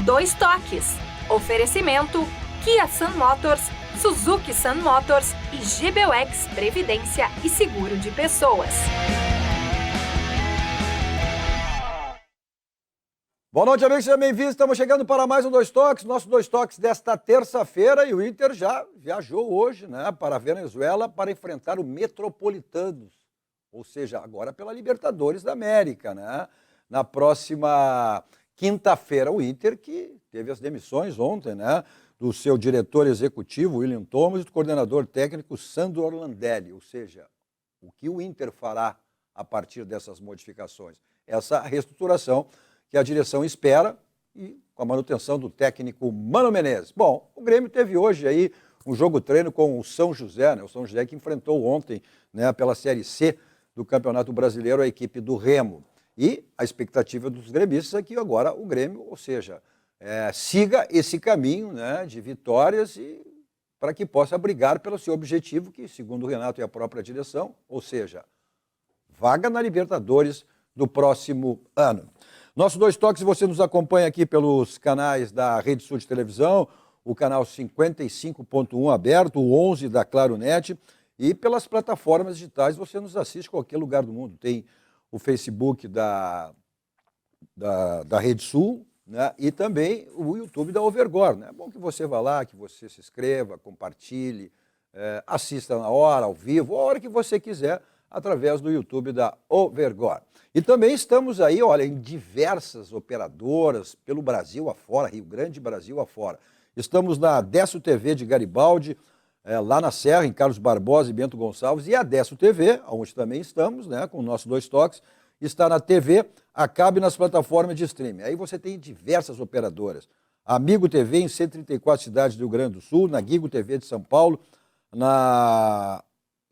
Dois Toques. Oferecimento Kia Sun Motors, Suzuki Sun Motors e GBUX Previdência e Seguro de Pessoas. Boa noite, amigos, sejam bem-vindos. Estamos chegando para mais um Dois Toques, nosso Dois Toques desta terça-feira, e o Inter já viajou hoje, né, para a Venezuela para enfrentar o Metropolitanos, ou seja, agora pela Libertadores da América, né? Na próxima quinta-feira, o Inter, que teve as demissões ontem, né, do seu diretor executivo, William Thomas, e do coordenador técnico, Sandro Orlandelli, ou seja, o que o Inter fará a partir dessas modificações? Essa reestruturação que a direção espera, e com a manutenção do técnico Mano Menezes. Bom, o Grêmio teve hoje aí um jogo-treino com o São José, né? O São José que enfrentou ontem, né, pela Série C do Campeonato Brasileiro a equipe do Remo. E a expectativa dos gremistas é que agora o Grêmio, ou seja, siga esse caminho, né, de vitórias e para que possa brigar pelo seu objetivo, que segundo o Renato e a própria direção, ou seja, vaga na Libertadores do próximo ano. Nossos Dois Toques, você nos acompanha aqui pelos canais da Rede Sul de Televisão, o canal 55.1 aberto, o 11 da Claro Net, e pelas plataformas digitais você nos assiste em qualquer lugar do mundo. Tem o Facebook da Rede Sul, né, e também o YouTube da Overgor. Né? É bom que você vá lá, que você se inscreva, compartilhe, assista na hora, ao vivo, a hora que você quiser, através do YouTube da Overgor. E também estamos aí, olha, em diversas operadoras pelo Brasil afora, Rio Grande, Brasil afora. Estamos na Adesso TV de Garibaldi, lá na Serra, em Carlos Barbosa e Bento Gonçalves, e a Adesso TV, onde também estamos, né, com o nosso Dois Toques, está na TV, acabe nas plataformas de streaming. Aí você tem diversas operadoras. Amigo TV em 134 cidades do Rio Grande do Sul, na Gigo TV de São Paulo, na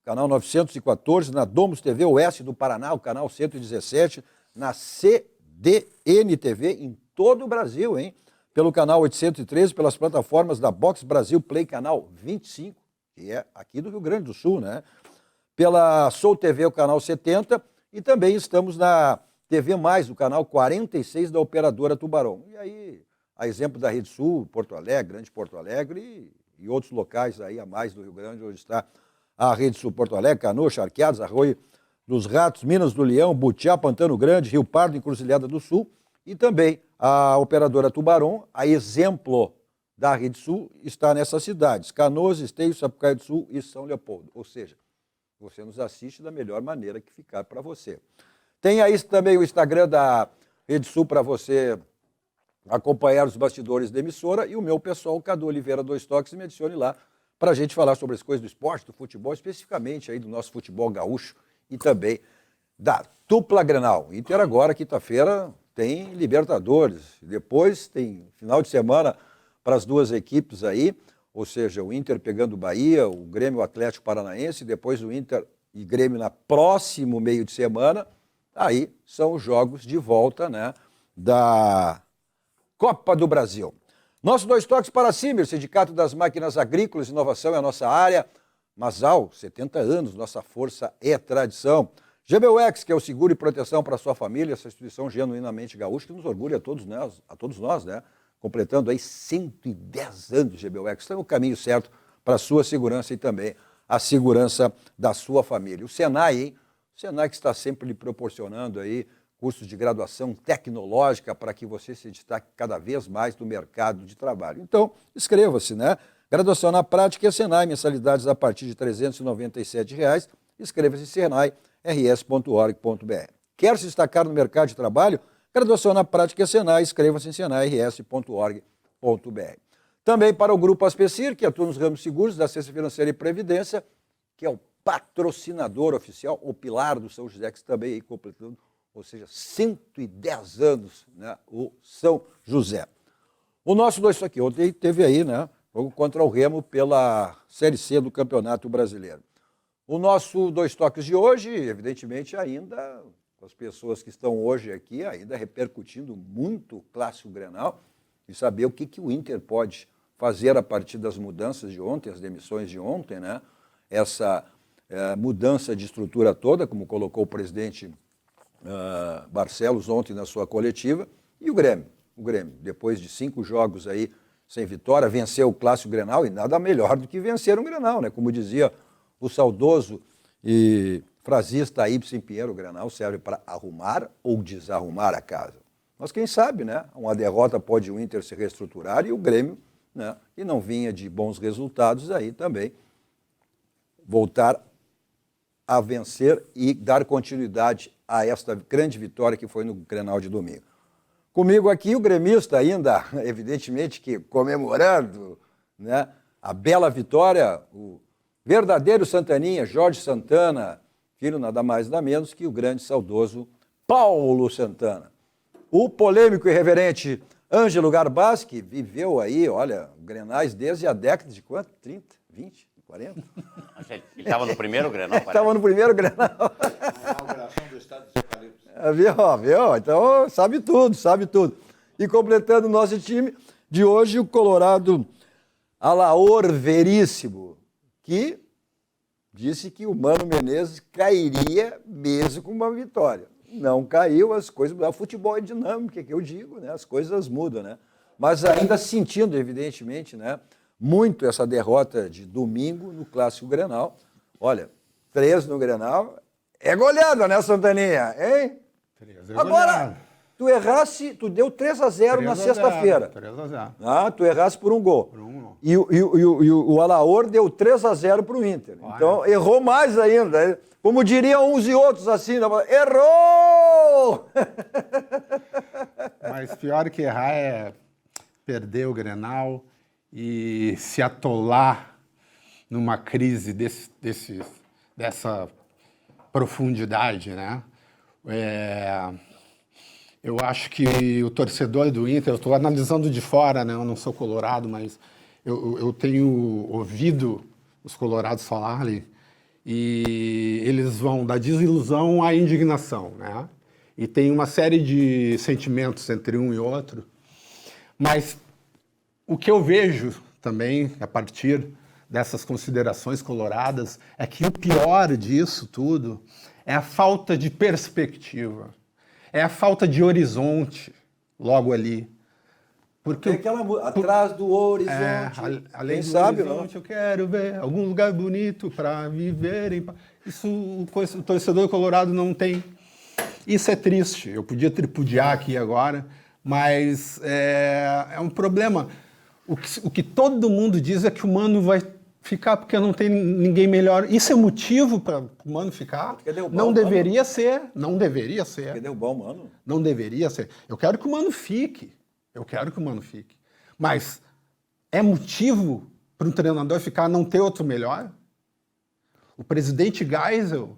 canal 914, na Domus TV Oeste do Paraná, o canal 117, na CDN TV em todo o Brasil, hein? Pelo canal 813, pelas plataformas da Box Brasil Play, canal 25, que é aqui do Rio Grande do Sul, né? Pela Soul TV, o canal 70, e também estamos na TV Mais, o canal 46 da operadora Tubarão. E aí, a exemplo da Rede Sul, Porto Alegre, Grande Porto Alegre e outros locais aí a mais do Rio Grande, onde está a Rede Sul Porto Alegre, Canoas, Charqueadas, Arroio dos Ratos, Minas do Leão, Butiá, Pantano Grande, Rio Pardo, Encruzilhada do Sul, e também a operadora Tubarão, a exemplo da Rede Sul, está nessas cidades, Canoas, Esteio, Sapucaí do Sul e São Leopoldo. Ou seja, você nos assiste da melhor maneira que ficar para você. Tem aí também o Instagram da Rede Sul para você acompanhar os bastidores da emissora, e o meu pessoal, o Cadu Oliveira Dois Toques, me adicione lá para a gente falar sobre as coisas do esporte, do futebol, especificamente aí do nosso futebol gaúcho e também da dupla Grenal. Inter agora, quinta-feira, tem Libertadores, depois tem final de semana para as duas equipes aí, ou seja, o Inter pegando o Bahia, o Grêmio, o Atlético Paranaense, depois o Inter e Grêmio na próximo meio de semana, aí são os jogos de volta, né, da Copa do Brasil. Nossos Dois Toques para a Cimer, Sindicato das Máquinas Agrícolas, inovação é a nossa área. Masal, 70 anos, nossa força é tradição. GBUX, que é o seguro e proteção para a sua família, essa instituição genuinamente gaúcha, que nos orgulha a todos nós, né? Completando aí 110 anos de GBUX. Está no caminho certo para a sua segurança e também a segurança da sua família. O Senai, hein? O Senai que está sempre lhe proporcionando aí cursos de graduação tecnológica para que você se destaque cada vez mais no mercado de trabalho. Então, inscreva-se, né? Graduação na prática é Senai, mensalidades a partir de R$ 397. Inscreva-se em senairs.org.br. Quer se destacar no mercado de trabalho? Graduação na prática é Senai, inscreva-se em senairs.org.br. Também para o Grupo Aspecir, que atua nos ramos seguros da Assistência Financeira e Previdência, que é o patrocinador oficial, o pilar do São José, que também aí completando, ou seja, 110 anos, né, o São José. O nosso Dois Toques ontem teve aí, né, jogo contra o Remo pela Série C do Campeonato Brasileiro. O nosso Dois Toques de hoje, evidentemente, ainda, as pessoas que estão hoje aqui, ainda repercutindo muito o Clássico Grenal, e saber o que o Inter pode fazer a partir das mudanças de ontem, as demissões de ontem, né, essa mudança de estrutura toda, como colocou o presidente Barcelos ontem na sua coletiva, e o Grêmio. o Grêmio. Depois de 5 jogos aí sem vitória, venceu o Clássico Grenal e nada melhor do que vencer um Grenal, né? Como dizia o saudoso e frasista Ibsen Pinheiro, o Grenal serve para arrumar ou desarrumar a casa. Mas quem sabe, né? Uma derrota pode o Inter se reestruturar e o Grêmio, né? E não vinha de bons resultados aí também, voltar a vencer e dar continuidade a esta grande vitória que foi no Grenal de domingo. Comigo aqui o gremista ainda, evidentemente que comemorando, né, a bela vitória, o verdadeiro Santaninha, Jorge Santana, filho nada mais nada menos que o grande saudoso Paulo Santana. O polêmico e irreverente Ângelo Garbaz, que viveu aí, olha, Grenais desde a década de quanto? 30, 20, 40? Ele estava no primeiro Grenal, parece. Estava no primeiro Grenal. A inauguração do Estado dos Eucaliptos. Viu? Então sabe tudo, sabe tudo. E completando o nosso time de hoje, o Colorado Alaor Veríssimo, que disse que o Mano Menezes cairia mesmo com uma vitória. Não caiu, as coisas mudaram. O futebol é dinâmico, é que eu digo, né? As coisas mudam, né? Mas ainda sentindo, evidentemente, né, muito essa derrota de domingo no Clássico Grenal. Olha, 3 no Grenal, é goleada, né, Santaninha? Hein? 3 é Agora, goleada. tu errasse, tu deu 3-0 na sexta-feira. 3-0. Ah, tu errasse por um gol. Por um gol. E o Alaor deu 3-0 para o Inter. Olha. Então, errou mais ainda. Como diriam uns e outros assim, errou! Mas pior que errar é perder o Grenal e se atolar numa crise dessa profundidade, né? Eu acho que o torcedor do Inter, eu estou analisando de fora, né? Eu não sou colorado, mas eu tenho ouvido os colorados falarem e eles vão da desilusão à indignação, né? E tem uma série de sentimentos entre um e outro, mas o que eu vejo também, a partir dessas considerações coloradas, é que o pior disso tudo é a falta de perspectiva, é a falta de horizonte logo ali. Porque Tem aquela atrás do horizonte. além Quem do sabe, horizonte, eu quero ver algum lugar bonito para viver em paz. Isso o torcedor colorado não tem. Isso é triste. Eu podia tripudiar aqui agora, mas é um problema. O que todo mundo diz é que o Mano vai ficar porque não tem ninguém melhor. Isso é motivo para o Mano ficar? Não deveria ser. Não deveria ser. Quer derrubar o Mano? Não deveria ser. Eu quero que o Mano fique. Eu quero que o Mano fique. Mas é motivo para um treinador ficar não ter outro melhor? O presidente Geisel,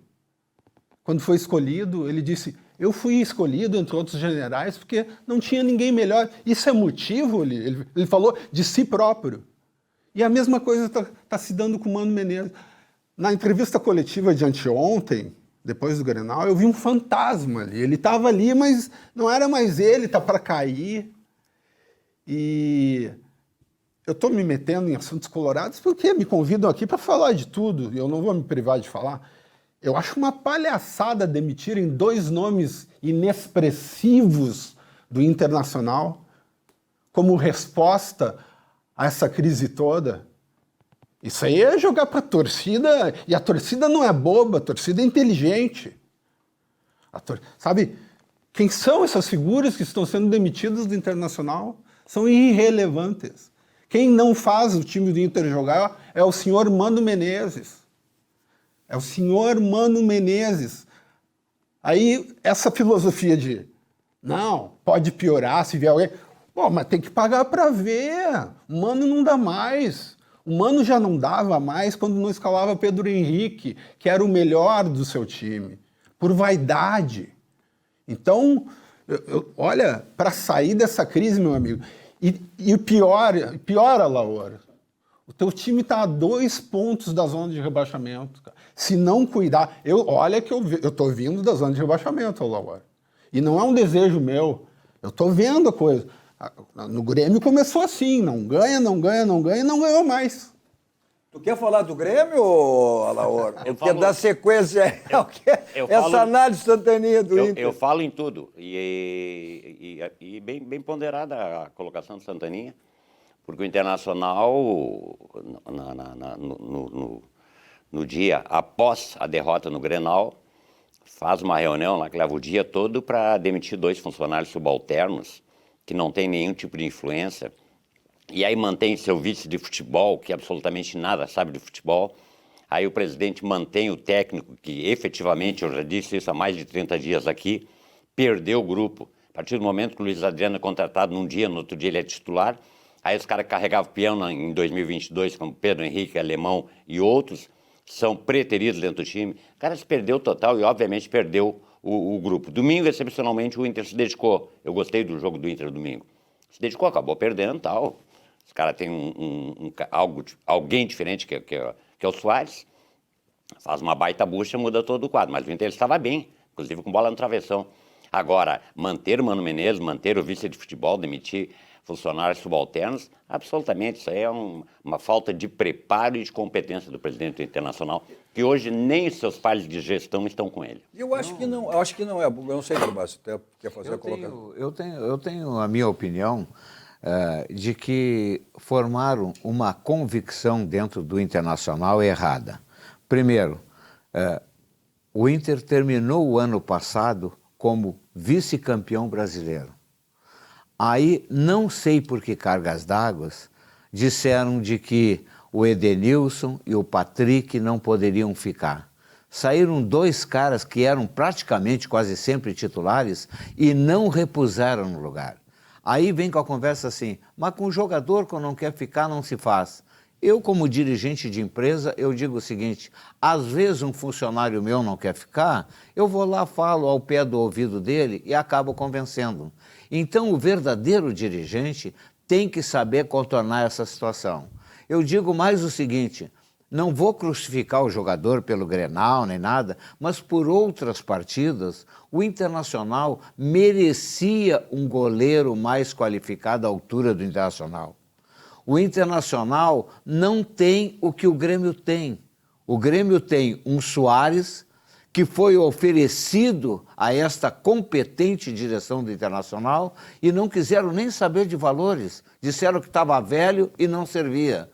quando foi escolhido, ele disse: eu fui escolhido entre outros generais porque não tinha ninguém melhor. Isso é motivo? Ele falou de si próprio. E a mesma coisa está se dando com o Mano Menezes. Na entrevista coletiva de anteontem, depois do Grenal, eu vi um fantasma ali. Ele estava ali, mas não era mais ele, está para cair. E eu estou me metendo em assuntos colorados porque me convidam aqui para falar de tudo, e eu não vou me privar de falar. Eu acho uma palhaçada demitirem 2 nomes inexpressivos do Internacional como resposta a essa crise toda. Isso aí é jogar para a torcida, e a torcida não é boba, a torcida é inteligente. Sabe, quem são essas figuras que estão sendo demitidas do Internacional? São irrelevantes. Quem não faz o time do Inter jogar é o senhor Mano Menezes. É o senhor Mano Menezes. Aí, essa filosofia de, não, pode piorar se vier alguém. Pô, mas tem que pagar para ver. O Mano não dá mais. O Mano já não dava mais quando não escalava Pedro Henrique, que era o melhor do seu time, por vaidade. Então, olha, para sair dessa crise, meu amigo, e o pior, Alaor, o teu time está a 2 pontos da zona de rebaixamento, cara. Se não cuidar, olha que eu estou vindo da zona de rebaixamento, Alaor, e não é um desejo meu, eu estou vendo a coisa. No Grêmio começou assim, não ganha, e não ganhou mais. Tu quer falar do Grêmio, Alaor? Eu Quer falo- dar sequência eu essa falo- análise instantânea do Inter? Eu falo em tudo. E bem ponderada a colocação do Santaninha, porque o Internacional, no dia após a derrota no Grenal, faz uma reunião lá que leva o dia todo para demitir 2 funcionários subalternos que não têm nenhum tipo de influência. E aí mantém seu vice de futebol, que absolutamente nada sabe de futebol. Aí o presidente mantém o técnico, que efetivamente, eu já disse isso há mais de 30 dias aqui, perdeu o grupo. A partir do momento que o Luiz Adriano é contratado num dia, no outro dia ele é titular. Aí os caras carregavam o peão em 2022, como Pedro Henrique, Alemão e outros, são preteridos dentro do time. O cara se perdeu total e, obviamente, perdeu o grupo. Domingo, excepcionalmente, o Inter se dedicou. Eu gostei do jogo do Inter domingo. Se dedicou, acabou perdendo e tal. Os caras têm alguém diferente que é o Soares. Faz uma baita bucha, muda todo o quadro. Mas o Inter estava bem, inclusive com bola no travessão. Agora, manter o Mano Menezes, manter o vice de futebol, demitir funcionários subalternos, absolutamente. Isso aí é uma falta de preparo e de competência do presidente do Internacional, que hoje nem os seus pares de gestão estão com ele. Eu acho que não é. Eu não sei, Tomás, se até quer fazer a colocação. Eu tenho a minha opinião de que formaram uma convicção dentro do Internacional errada. Primeiro, o Inter terminou o ano passado como vice-campeão brasileiro. Aí, não sei por que cargas d'água, disseram de que o Edenilson e o Patrick não poderiam ficar. Saíram 2 caras que eram praticamente quase sempre titulares e não repuseram no lugar. Aí vem com a conversa assim, mas com o jogador que não quer ficar não se faz. Eu, como dirigente de empresa, eu digo o seguinte, às vezes um funcionário meu não quer ficar, eu vou lá, falo ao pé do ouvido dele e acabo convencendo. Então, o verdadeiro dirigente tem que saber contornar essa situação. Eu digo mais o seguinte, não vou crucificar o jogador pelo Grenal nem nada, mas por outras partidas, o Internacional merecia um goleiro mais qualificado à altura do Internacional. O Internacional não tem o que o Grêmio tem. O Grêmio tem um Soares que foi oferecido a esta competente direção do Internacional e não quiseram nem saber de valores. Disseram que estava velho e não servia.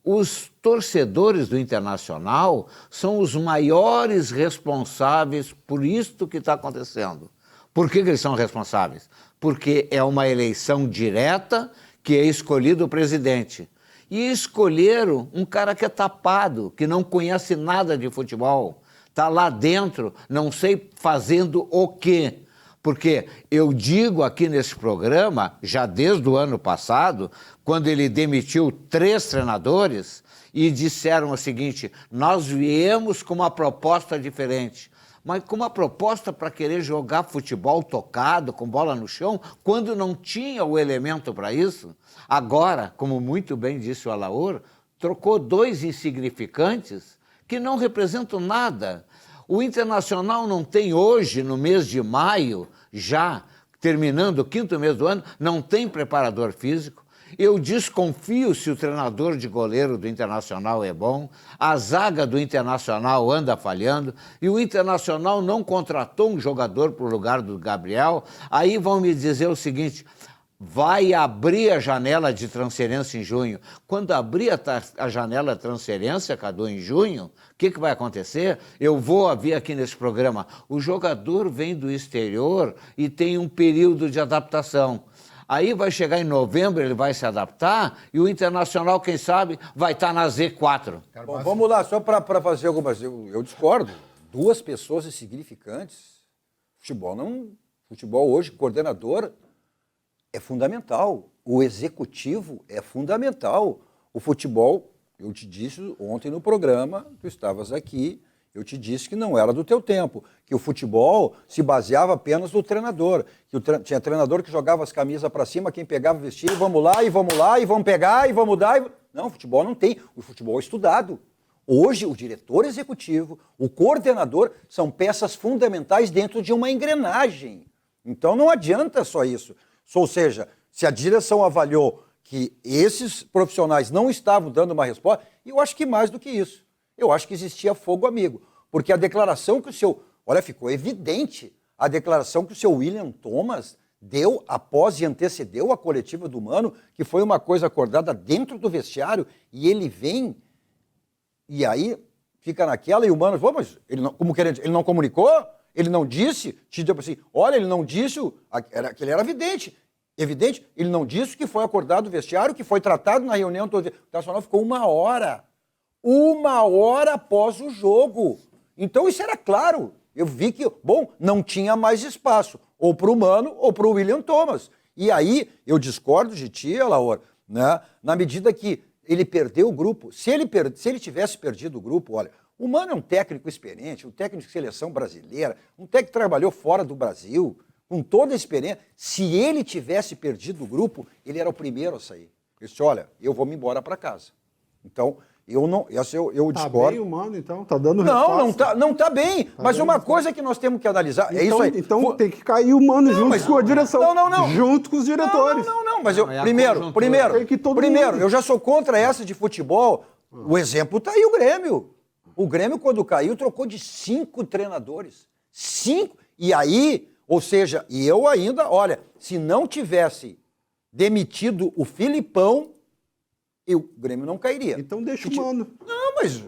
Os torcedores do Internacional são os maiores responsáveis por isto que está acontecendo. Por que eles são responsáveis? Porque é uma eleição direta que é escolhido o presidente. E escolheram um cara que é tapado, que não conhece nada de futebol. Está lá dentro, não sei fazendo o quê. Porque eu digo aqui nesse programa, já desde o ano passado, quando ele demitiu 3 treinadores e disseram o seguinte, nós viemos com uma proposta diferente. Mas com uma proposta para querer jogar futebol tocado, com bola no chão, quando não tinha o elemento para isso. Agora, como muito bem disse o Alaor, trocou 2 insignificantes que não representam nada. O Internacional não tem hoje, no mês de maio, já terminando o 5º mês do ano, não tem preparador físico. Eu desconfio se o treinador de goleiro do Internacional é bom, a zaga do Internacional anda falhando e o Internacional não contratou um jogador para o lugar do Gabriel. Aí vão me dizer o seguinte, vai abrir a janela de transferência em junho. Quando abrir a janela de transferência, Cadu, em junho, o que vai acontecer? Eu vou ver aqui nesse programa, o jogador vem do exterior e tem um período de adaptação. Aí vai chegar em novembro, ele vai se adaptar e o Internacional, quem sabe, vai estar na Z4. Bom, vamos lá, só para fazer algumas... Eu discordo. 2 pessoas insignificantes. Futebol hoje, coordenador, é fundamental. O executivo é fundamental. O futebol, eu te disse ontem no programa, tu estavas aqui, eu te disse que não era do teu tempo, que o futebol se baseava apenas no treinador, que tinha treinador que jogava as camisas para cima, quem pegava vestia, e vamos lá, e vamos pegar, e vamos dar. Não, o futebol não tem, o futebol é estudado. Hoje, o diretor executivo, o coordenador, são peças fundamentais dentro de uma engrenagem. Então, não adianta só isso. Ou seja, se a direção avaliou que esses profissionais não estavam dando uma resposta, e eu acho que mais do que isso. Eu acho que existia fogo amigo, porque a declaração que o seu... Olha, ficou evidente a declaração que o seu William Thomas deu após e antecedeu a coletiva do Mano, que foi uma coisa acordada dentro do vestiário, e ele vem, e aí fica naquela, e o Mano, mas ele não, como querendo, ele não comunicou? Ele não disse? Tipo assim, olha, ele não disse, que ele era evidente, ele não disse que foi acordado o vestiário, que foi tratado na reunião, o Internacional ficou 1 hora após o jogo. Então isso era claro. Eu vi que, não tinha mais espaço, ou para o Mano ou para o William Thomas. E aí, eu discordo de ti, Alaor, né? Na medida que ele perdeu o grupo. Se ele tivesse perdido o grupo, olha, o Mano é um técnico experiente, um técnico de seleção brasileira, um técnico que trabalhou fora do Brasil, com toda a experiência. Se ele tivesse perdido o grupo, ele era o primeiro a sair. Ele disse, olha, eu vou me embora para casa. Então... Eu discordo. Tá bem, humano, então? Tá dando resposta? Não tá bem. Mas uma coisa que nós temos que analisar é isso aí. Então tem que cair o Mano junto com a direção. Não. Junto com os diretores. Não. Mas primeiro, eu já sou contra essa de futebol. O exemplo tá aí, o Grêmio. O Grêmio, quando caiu, trocou de 5 treinadores. 5. E aí, ou seja, e eu ainda, olha, se não tivesse demitido o Filipão, o Grêmio não cairia. Então deixa o Mano. Não, mas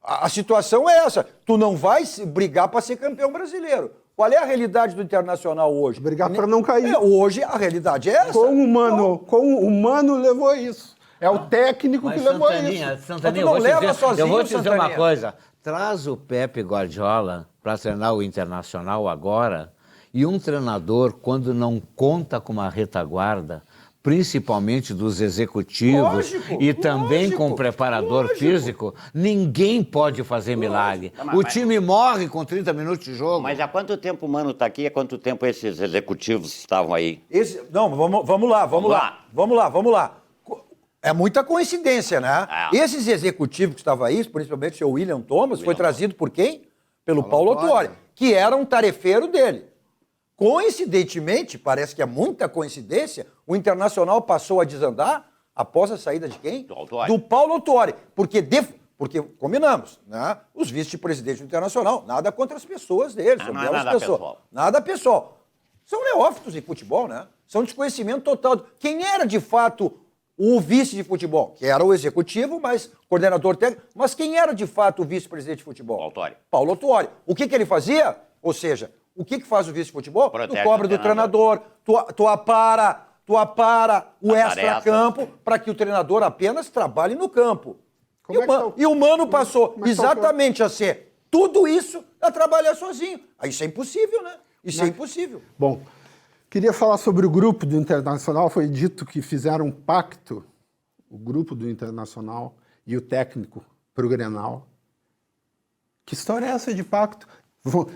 a situação é essa. Tu não vai brigar para ser campeão brasileiro. Qual é a realidade do Internacional hoje? Brigar para não cair. Hoje a realidade é essa. Com o Mano levou isso. É o técnico que levou isso. Santaninha, eu vou te dizer uma coisa. Traz o Pepe Guardiola para treinar o Internacional agora, e um treinador, quando não conta com uma retaguarda, principalmente dos executivos também com o preparador físico, ninguém pode fazer milagre. O time morre com 30 minutos de jogo. Mas há quanto tempo o Mano está aqui? Há quanto tempo esses executivos estavam aí? Vamos lá. É muita coincidência, né? Esses executivos que estavam aí, principalmente o seu William Thomas, foi trazido por quem? Pelo Paulo Autuori, que era um tarefeiro dele. Coincidentemente, parece que é muita coincidência, o Internacional passou a desandar após a saída de quem? Do Paulo Autuori. Porque combinamos, né? Os vice-presidentes do Internacional, nada contra as pessoas deles. Não é nada pessoal. Nada pessoal. São neófitos em futebol, né? São desconhecimento total. Quem era, de fato, o vice de futebol? Que era o executivo, mas coordenador técnico. Mas quem era, de fato, o vice-presidente de futebol? Paulo Autuori. O que ele fazia? Ou seja... O que faz o vice de futebol? Tu cobra do treinador, tu apara o extra-campo para que o treinador apenas trabalhe no campo. E o Mano passou exatamente a ser tudo isso a trabalhar sozinho. Isso é impossível, né? Isso é impossível. Bom, queria falar sobre o grupo do Internacional. Foi dito que fizeram um pacto, o grupo do Internacional e o técnico para o Grenal. Que história é essa de pacto?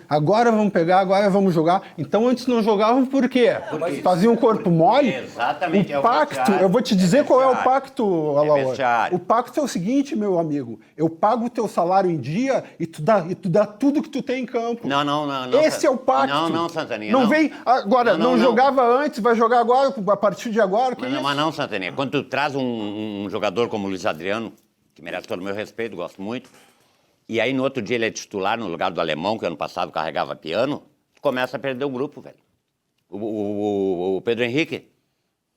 Agora vamos pegar, agora vamos jogar. Então antes não jogavam por quê? Faziam um corpo mole? Exatamente. O pacto, eu vou te dizer qual é o pacto, Alaor. O pacto é o seguinte, meu amigo. Eu pago o teu salário em dia e tu dá tudo que tu tem em campo. Não. Esse é o pacto. Não, Santaninha. Não vem agora, não jogava antes, vai jogar agora, a partir de agora. Mas não, Santaninha. Quando tu traz um jogador como o Luiz Adriano, que merece todo o meu respeito, gosto muito, e aí no outro dia ele é titular no lugar do Alemão, que ano passado carregava piano, começa a perder o grupo, velho. O Pedro Henrique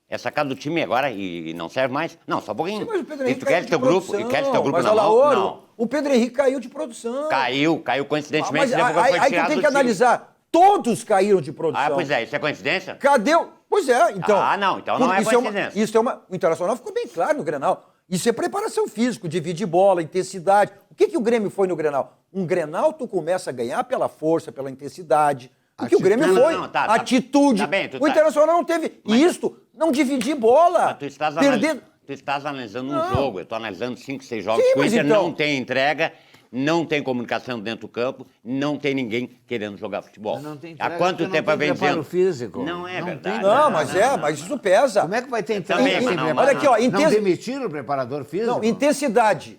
é sacado do time agora e não serve mais. Não, só um pouquinho. Sim, mas o Pedro E Henrique tu quer teu grupo na mão? Não. O Pedro Henrique caiu de produção. Caiu coincidentemente. Aí tu tem que analisar. Todos caíram de produção. Pois é, isso é coincidência? Cadê o... Pois é, então... então não é coincidência. O Internacional ficou bem claro no Grenal. Isso é preparação física, dividir bola, intensidade. O que o Grêmio foi no Grenal? Um Grenal tu começa a ganhar pela força, pela intensidade. O que o Grêmio foi? Atitude. O Internacional não teve isto, não dividir bola. Tu estás analisando um jogo, eu estou analisando 5, 6 jogos. O Inter não tem entrega, não tem comunicação dentro do campo, não tem ninguém querendo jogar futebol. Há quanto tempo vem dizendo? Físico. Não é verdade. Mas isso pesa. Como é que vai ter entrega? Olha aqui, ó. Não demitiram o preparador físico? Não, intensidade,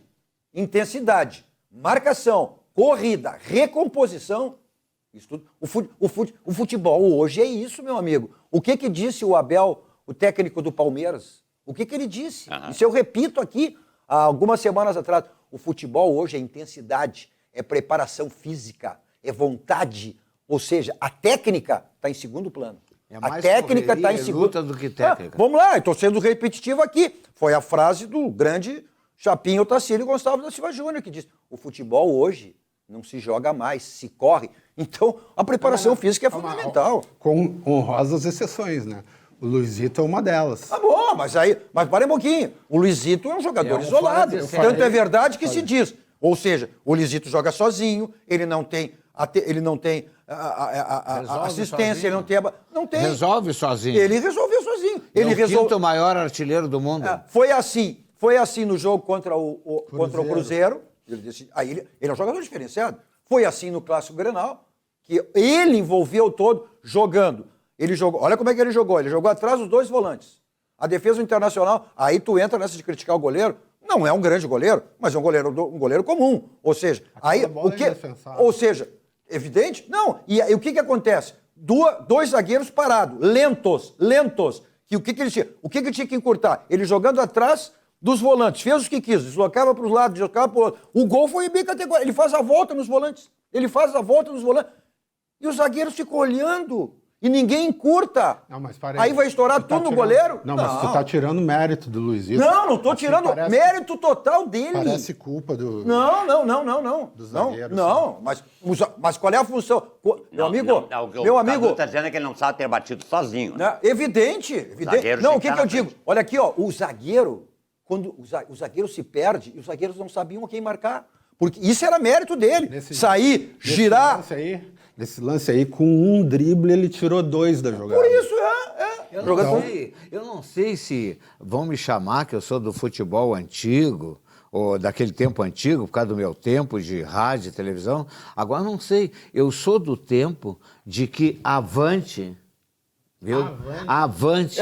marcação, corrida, recomposição, isso tudo. O futebol hoje é isso, meu amigo. O que disse o Abel, o técnico do Palmeiras? O que ele disse? Aham. Isso eu repito aqui há algumas semanas atrás. O futebol hoje é intensidade, é preparação física, é vontade. Ou seja, a técnica está em segundo plano. É A mais técnica está correria em e segundo luta do que técnica. Vamos lá, estou sendo repetitivo aqui. Foi a frase do grande Chapinho Otacílio Gonçalves da Silva Júnior, que disse: o futebol hoje não se joga mais, se corre. Então, a preparação física é fundamental. Com honrosas exceções, né? O Luizito é uma delas. Tá bom, mas para um pouquinho. O Luizito é um jogador É um isolado. fora de série. Tanto é verdade que se diz. Ou seja, o Luizito joga sozinho, ele não tem a Resolve assistência, sozinho. ele não tem. Resolve sozinho. Ele resolveu sozinho. É Ele o resolveu. quinto maior artilheiro do mundo. Foi assim no jogo contra o Cruzeiro. Ele disse, aí ele é um jogador diferenciado. Foi assim no Clássico Grenal, que ele envolveu todo jogando. Ele jogou, olha como é que ele jogou atrás dos dois volantes. A defesa do Internacional, aí tu entra nessa de criticar o goleiro, não é um grande goleiro, mas é um goleiro comum. Ou seja, aí bola o que, é indefensável. ou seja, evidente? Não. E aí o que acontece? Dois zagueiros parados, lentos. Que o que ele tinha? O que ele tinha que encurtar? Ele jogando atrás dos volantes, fez o que quis, deslocava para os lados, deslocava para o outro. O gol foi bem categórico. Ele faz a volta nos volantes. E os zagueiros ficam olhando. E ninguém encurta. Não, mas parece- Aí vai estourar tu tá tudo no tirando- goleiro? Não, mas tu tá tirando mérito do Luizito. Não estou Assim, tirando parece- mérito total dele. Parece culpa do... Não. Do zagueiro, Não, mas qual é a função? Meu amigo, o Cadu está dizendo que ele não sabe ter batido sozinho. né? Evidente. Zagueiro Não, tem o que que estar eu na digo? frente. Olha aqui, ó, o zagueiro, quando o zagueiro se perde, e os zagueiros não sabiam quem marcar. Porque isso era mérito dele. Sair, girar. Nesse lance aí, com um drible, ele tirou 2 da jogada. Por isso, Eu não sei se vão me chamar que eu sou do futebol antigo, ou daquele tempo antigo, por causa do meu tempo de rádio e televisão. Agora, não sei. Eu sou do tempo de que avante... Viu? Avante.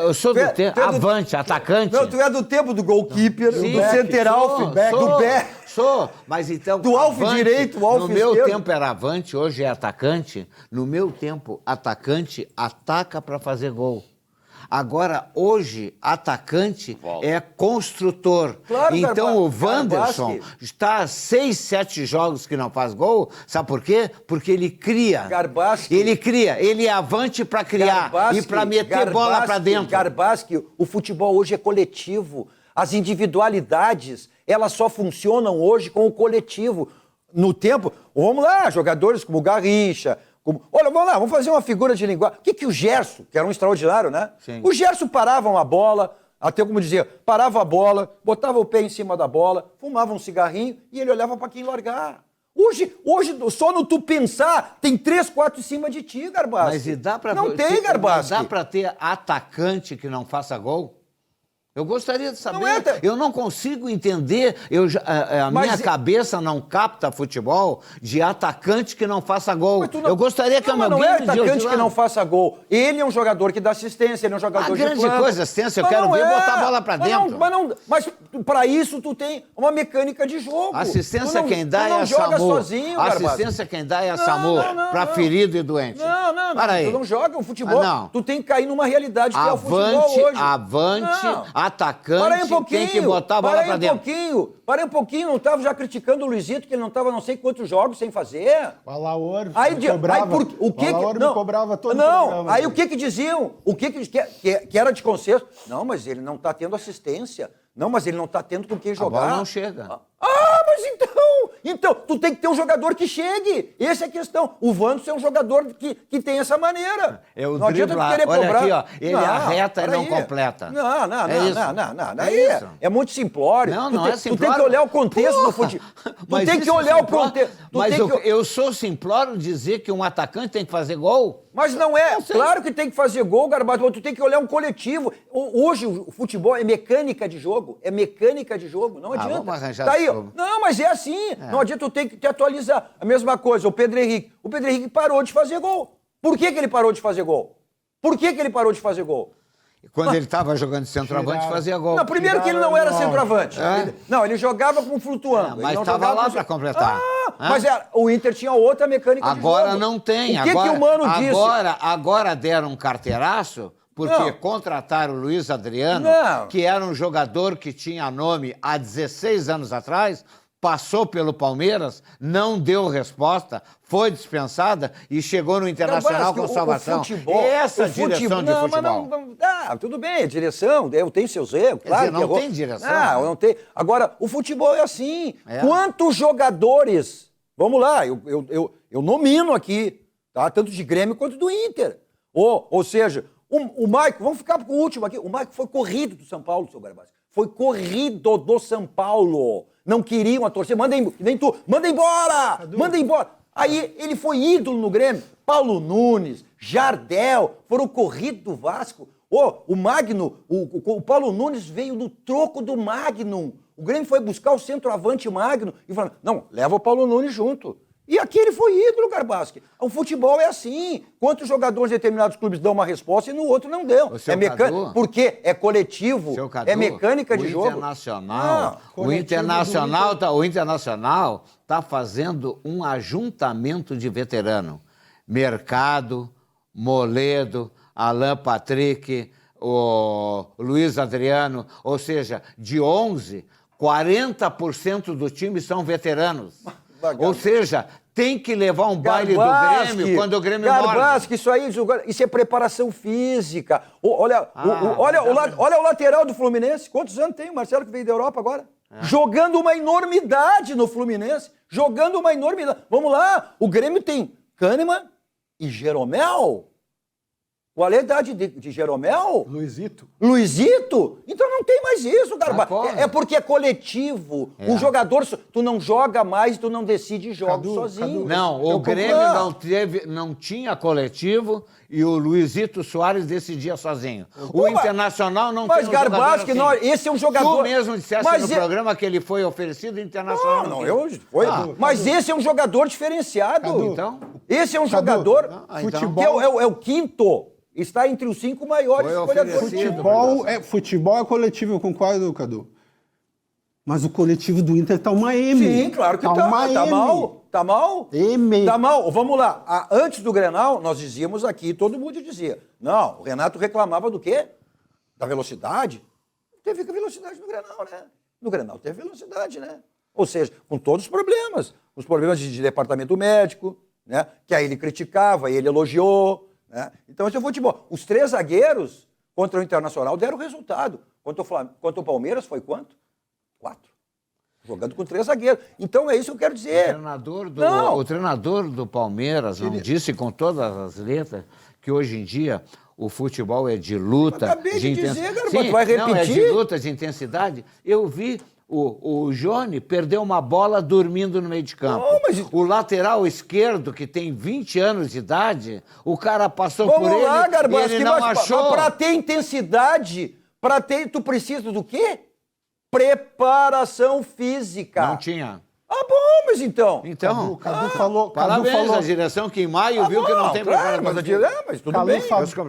Eu sou do tempo. Avante, atacante. Não, tu é do tempo do goalkeeper, Sim, do center half, do back. Sou, mas então... Do alvo direito, o alvo No meu esquerdo. tempo era avante, hoje é atacante. No meu tempo, atacante ataca para fazer gol. Agora, hoje, atacante Volta. é construtor. Claro, Então, o Wanderson Garbaschi. está há 6, 7 jogos que não faz gol. Sabe por quê? Porque ele cria. Garbaschi. Ele cria. Ele é avante para criar e para meter bola para dentro. Garbaschi, o futebol hoje é coletivo. As individualidades, elas só funcionam hoje com o coletivo. No tempo, vamos lá, jogadores como o Garrincha, olha, vamos lá, vamos fazer uma figura de linguagem. O que o Gerson, que era um extraordinário, né? Sim. O Gerson parava uma bola, até como dizia, parava a bola, botava o pé em cima da bola, fumava um cigarrinho e ele olhava para quem largar. Hoje, só no tu pensar, tem 3, 4 em cima de ti, Garbaschi. Mas e dá para Não tem, Garbaschi. Dá para ter atacante que não faça gol? Eu gostaria de saber. Não é, Eu não consigo entender. A Mas minha cabeça não capta futebol de atacante que não faça gol. Mas tu não- Eu gostaria que não, mas alguém não é me disse atacante lá. que não faça gol. Ele é um jogador que dá assistência, ele é um jogador A de grande planta. coisa, assistência, eu Mas quero não ver é. botar a bola pra dentro. Mas para isso tu tem uma mecânica de jogo. Assistência Tu não- quem dá tu não é a joga SAMU. sozinho, Garbaschi. Assistência quem dá é a Não, SAMU. não, Para não. ferido e doente. Não. Para aí. Tu não joga o futebol. Não. Tu tem que cair numa realidade que é o futebol Avante, hoje. avante, Não. atacante, Para aí um pouquinho. tem que botar a bola pra dentro. Parei um pouquinho, não estava já criticando o Luizito, que ele não estava não sei quantos jogos sem fazer. O Alaor Aí, cobrava. o que Alaor que me não, cobrava todo o não, programa. aí o que diziam? O que era de consenso? Não, mas ele não está tendo assistência. Não, mas ele não está tendo com quem jogar. bola não chega. Mas então, tu tem que ter um jogador que chegue. Essa é a questão. O Wanderson é um jogador que tem essa maneira. É o não adianta tu driblar. querer Olha cobrar. aqui, ó, ele arreta e não peraí. completa. Não. É isso. Não. É Aí isso. é muito simplório. Não é Tu tem simplório. que olhar o contexto do futebol. Tu tem que olhar o contexto. Mas eu sou simplório dizer que um atacante tem que fazer gol? Mas não é. Não sei. Claro que tem que fazer gol, Garbaschi, mas tu tem que olhar um coletivo. Hoje o futebol é mecânica de jogo. É mecânica de jogo. Não adianta. vamos arranjar Tá aí, ó. jogo. Não, mas é assim. Não adianta, tu tem que te atualizar. A mesma coisa, o Pedro Henrique. O Pedro Henrique parou de fazer gol. Por que ele parou de fazer gol? Quando ele estava jogando de centroavante, Tiraram. fazia gol. Não, primeiro que ele não era centroavante. É? Ele jogava com flutuando. Ele Mas não estava jogava lá com- para completar. Mas o Inter tinha outra mecânica de Agora jogo. não tem. O que o Mano disse? Agora deram um carteiraço porque Não. contrataram o Luiz Adriano, Não. que era um jogador que tinha nome há 16 anos atrás, passou pelo Palmeiras, não deu resposta, foi dispensada e chegou no Internacional com salvação. Essa direção de futebol. Mas não, tudo bem, direção, eu tenho seus erros, claro. Quer dizer, não tem direção. Não, né? não tem. Agora, o futebol é assim. É. Quantos jogadores... Vamos lá, eu nomino aqui, tá? Tanto de Grêmio quanto do Inter. Ou seja, o Maico, vamos ficar com o último aqui, o Maico foi corrido do São Paulo, seu Garbassi. Foi corrido do São Paulo. Não queriam a torcida. Nem tu. Manda embora! Manda embora! Aí ele foi ídolo no Grêmio. Paulo Nunes, Jardel, foram corridos do Vasco. O Magno, o Paulo Nunes veio no troco do Magnum. O Grêmio foi buscar o centroavante Magno e falou, não, leva o Paulo Nunes junto. E aqui ele foi ídolo, Garbassi. O futebol é assim. Quantos jogadores de determinados clubes dão uma resposta e no outro não deu? É mecânica. Porque é coletivo, é mecânica de jogo. O Internacional está fazendo um ajuntamento de veterano. Mercado, Moledo, Alan Patrick, o Luiz Adriano, ou seja, de 11, 40% do time são veteranos. Ou seja, tem que levar um baile do Grêmio quando o Grêmio morde. Garbassi, isso é preparação física. Olha o lateral do Fluminense. Quantos anos tem o Marcelo que veio da Europa agora? Jogando uma enormidade no Fluminense. Jogando uma enormidade. Vamos lá, o Grêmio tem Kahneman e Jeromel. Qual é a idade de Jeromel? Luizito. Então não tem mais isso, Garbassi. É porque é coletivo. Um jogador, tu não joga mais, tu não decide jogos sozinho. Não, o Grêmio não tinha coletivo e o Luizito Soares decidia sozinho. O Internacional não tem um Garbassi, jogador assim. Esse é um jogador... Tu mesmo dissesse no programa que ele foi oferecido Internacional. Mas esse é um jogador diferenciado. Então? Esse é um jogador... Futebol... Que é o quinto. Está entre os 5 maiores escolhedores. Futebol é coletivo, eu concordo, Cadu. Mas o coletivo do Inter tá uma M. Sim, claro que tá. Tá mal? Tá mal? M. Tá mal. Vamos lá. Antes do Grenal, nós dizíamos aqui, todo mundo dizia. Não, o Renato reclamava do quê? Da velocidade. Teve velocidade no Grenal, né? No Grenal teve velocidade, né? Ou seja, com todos os problemas. Os problemas de departamento médico, né? Que aí ele criticava, aí ele elogiou. Né? Então, esse é o futebol. Os 3 zagueiros contra o Internacional deram resultado. Contra o Palmeiras foi quanto? 4. Jogando com 3 zagueiros. Então, é isso que eu quero dizer. O treinador do Palmeiras não disse com todas as letras que hoje em dia o futebol é de luta, de intensidade. Sim, tu vai repetir? Não, é de luta, de intensidade. Eu vi o Johnny perder uma bola dormindo no meio de campo. O lateral esquerdo, que tem 20 anos de idade, o cara passou por ele Garbassi, e ele não achou. Para ter intensidade, tu precisa do quê? Preparação física. Não tinha. Bom, mas então... Cadu falou... Parabéns à direção que em maio viu que não tem preparação. Mas tudo bem.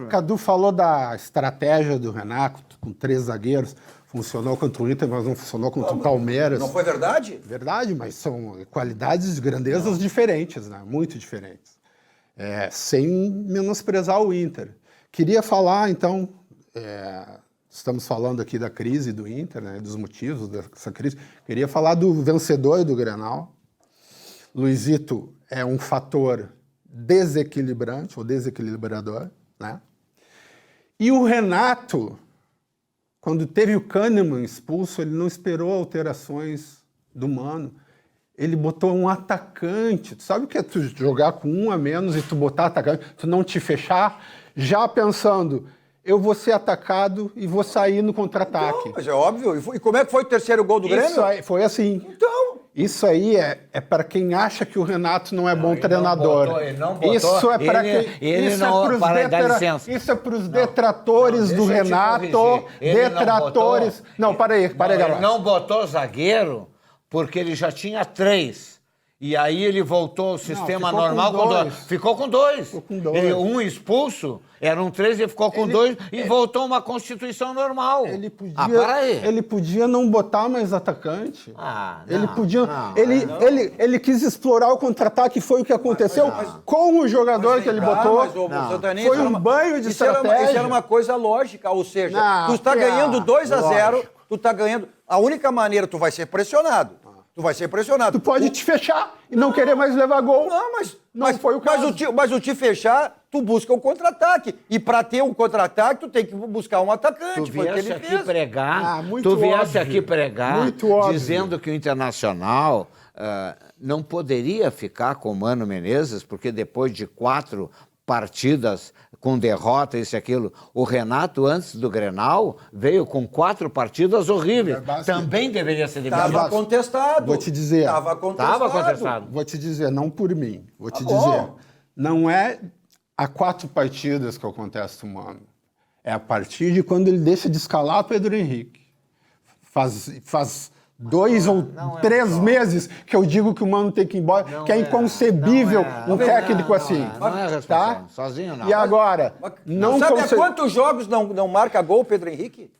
Cadu falou da estratégia do Renato, com 3 zagueiros. Funcionou contra o Inter, mas não funcionou contra o Palmeiras. Não foi verdade? Verdade, mas são qualidades e grandezas diferentes, né? Muito diferentes. Sem menosprezar o Inter. Queria falar, então, estamos falando aqui da crise do Inter, né? Dos motivos dessa crise. Queria falar do vencedor do Grenal. Luizito é um fator desequilibrante, ou desequilibrador, né? E o Renato... Quando teve o Kahneman expulso, ele não esperou alterações do Mano. Ele botou um atacante. Tu sabe o que é tu jogar com 1 a menos e tu botar atacante, tu não te fechar, já pensando, eu vou ser atacado e vou sair no contra-ataque. Mas é óbvio. E como é que foi o 3º gol do Grêmio? Isso aí, foi assim. Então... Isso aí é para quem acha que o Renato não é bom treinador. Ele não botou. Isso é para quem. Isso é para os detratores do Renato. Detratores. Não, para aí, Ele não botou zagueiro porque ele já tinha 3. E aí ele voltou ao sistema ficou com normal dois. Ficou com dois. Ficou com dois. Um expulso, eram 3, ele ficou com 2 e voltou uma constituição normal. Ele podia, para aí. ele podia não botar mais atacante. Ah, Ele não, podia. não, ele quis explorar o contra-ataque, foi o que aconteceu com o jogador que ele botou. Mas, Santanin, Foi isso era um banho de isso era estratégia. isso era uma coisa lógica, ou seja, Não, tu está que ganhando 2-0, lógico. tu tá ganhando. A única maneira, tu vai ser pressionado. Tu vai ser pressionado. Tu pode te fechar e não querer mais levar gol. Não, mas Não foi o caso. Mas o te fechar, tu busca um contra-ataque. E para ter um contra-ataque, tu tem que buscar um atacante. Tu Foi o que viesse ele aqui fez. pregar, muito tu viesse óbvio. aqui pregar, Muito óbvio. dizendo que o Internacional não poderia ficar com o Mano Menezes, porque depois de 4 partidas com derrota, isso e aquilo, o Renato, antes do Grenal, veio com 4 partidas horríveis. Também deveria ser demitido. Tava contestado. Vou te dizer. Tava contestado. Vou te dizer, não por mim. Vou te bom. dizer. Não é há 4 partidas que eu contesto o Mano. É a partir de quando ele deixa de escalar Pedro Henrique. Faz 2 ou 3 meses que eu digo que o Mano tem que ir embora, que é inconcebível um técnico assim. Não é responsável. Tá? Sozinho não. E agora, não sabe há conce- quantos jogos não marca gol o Pedro Henrique?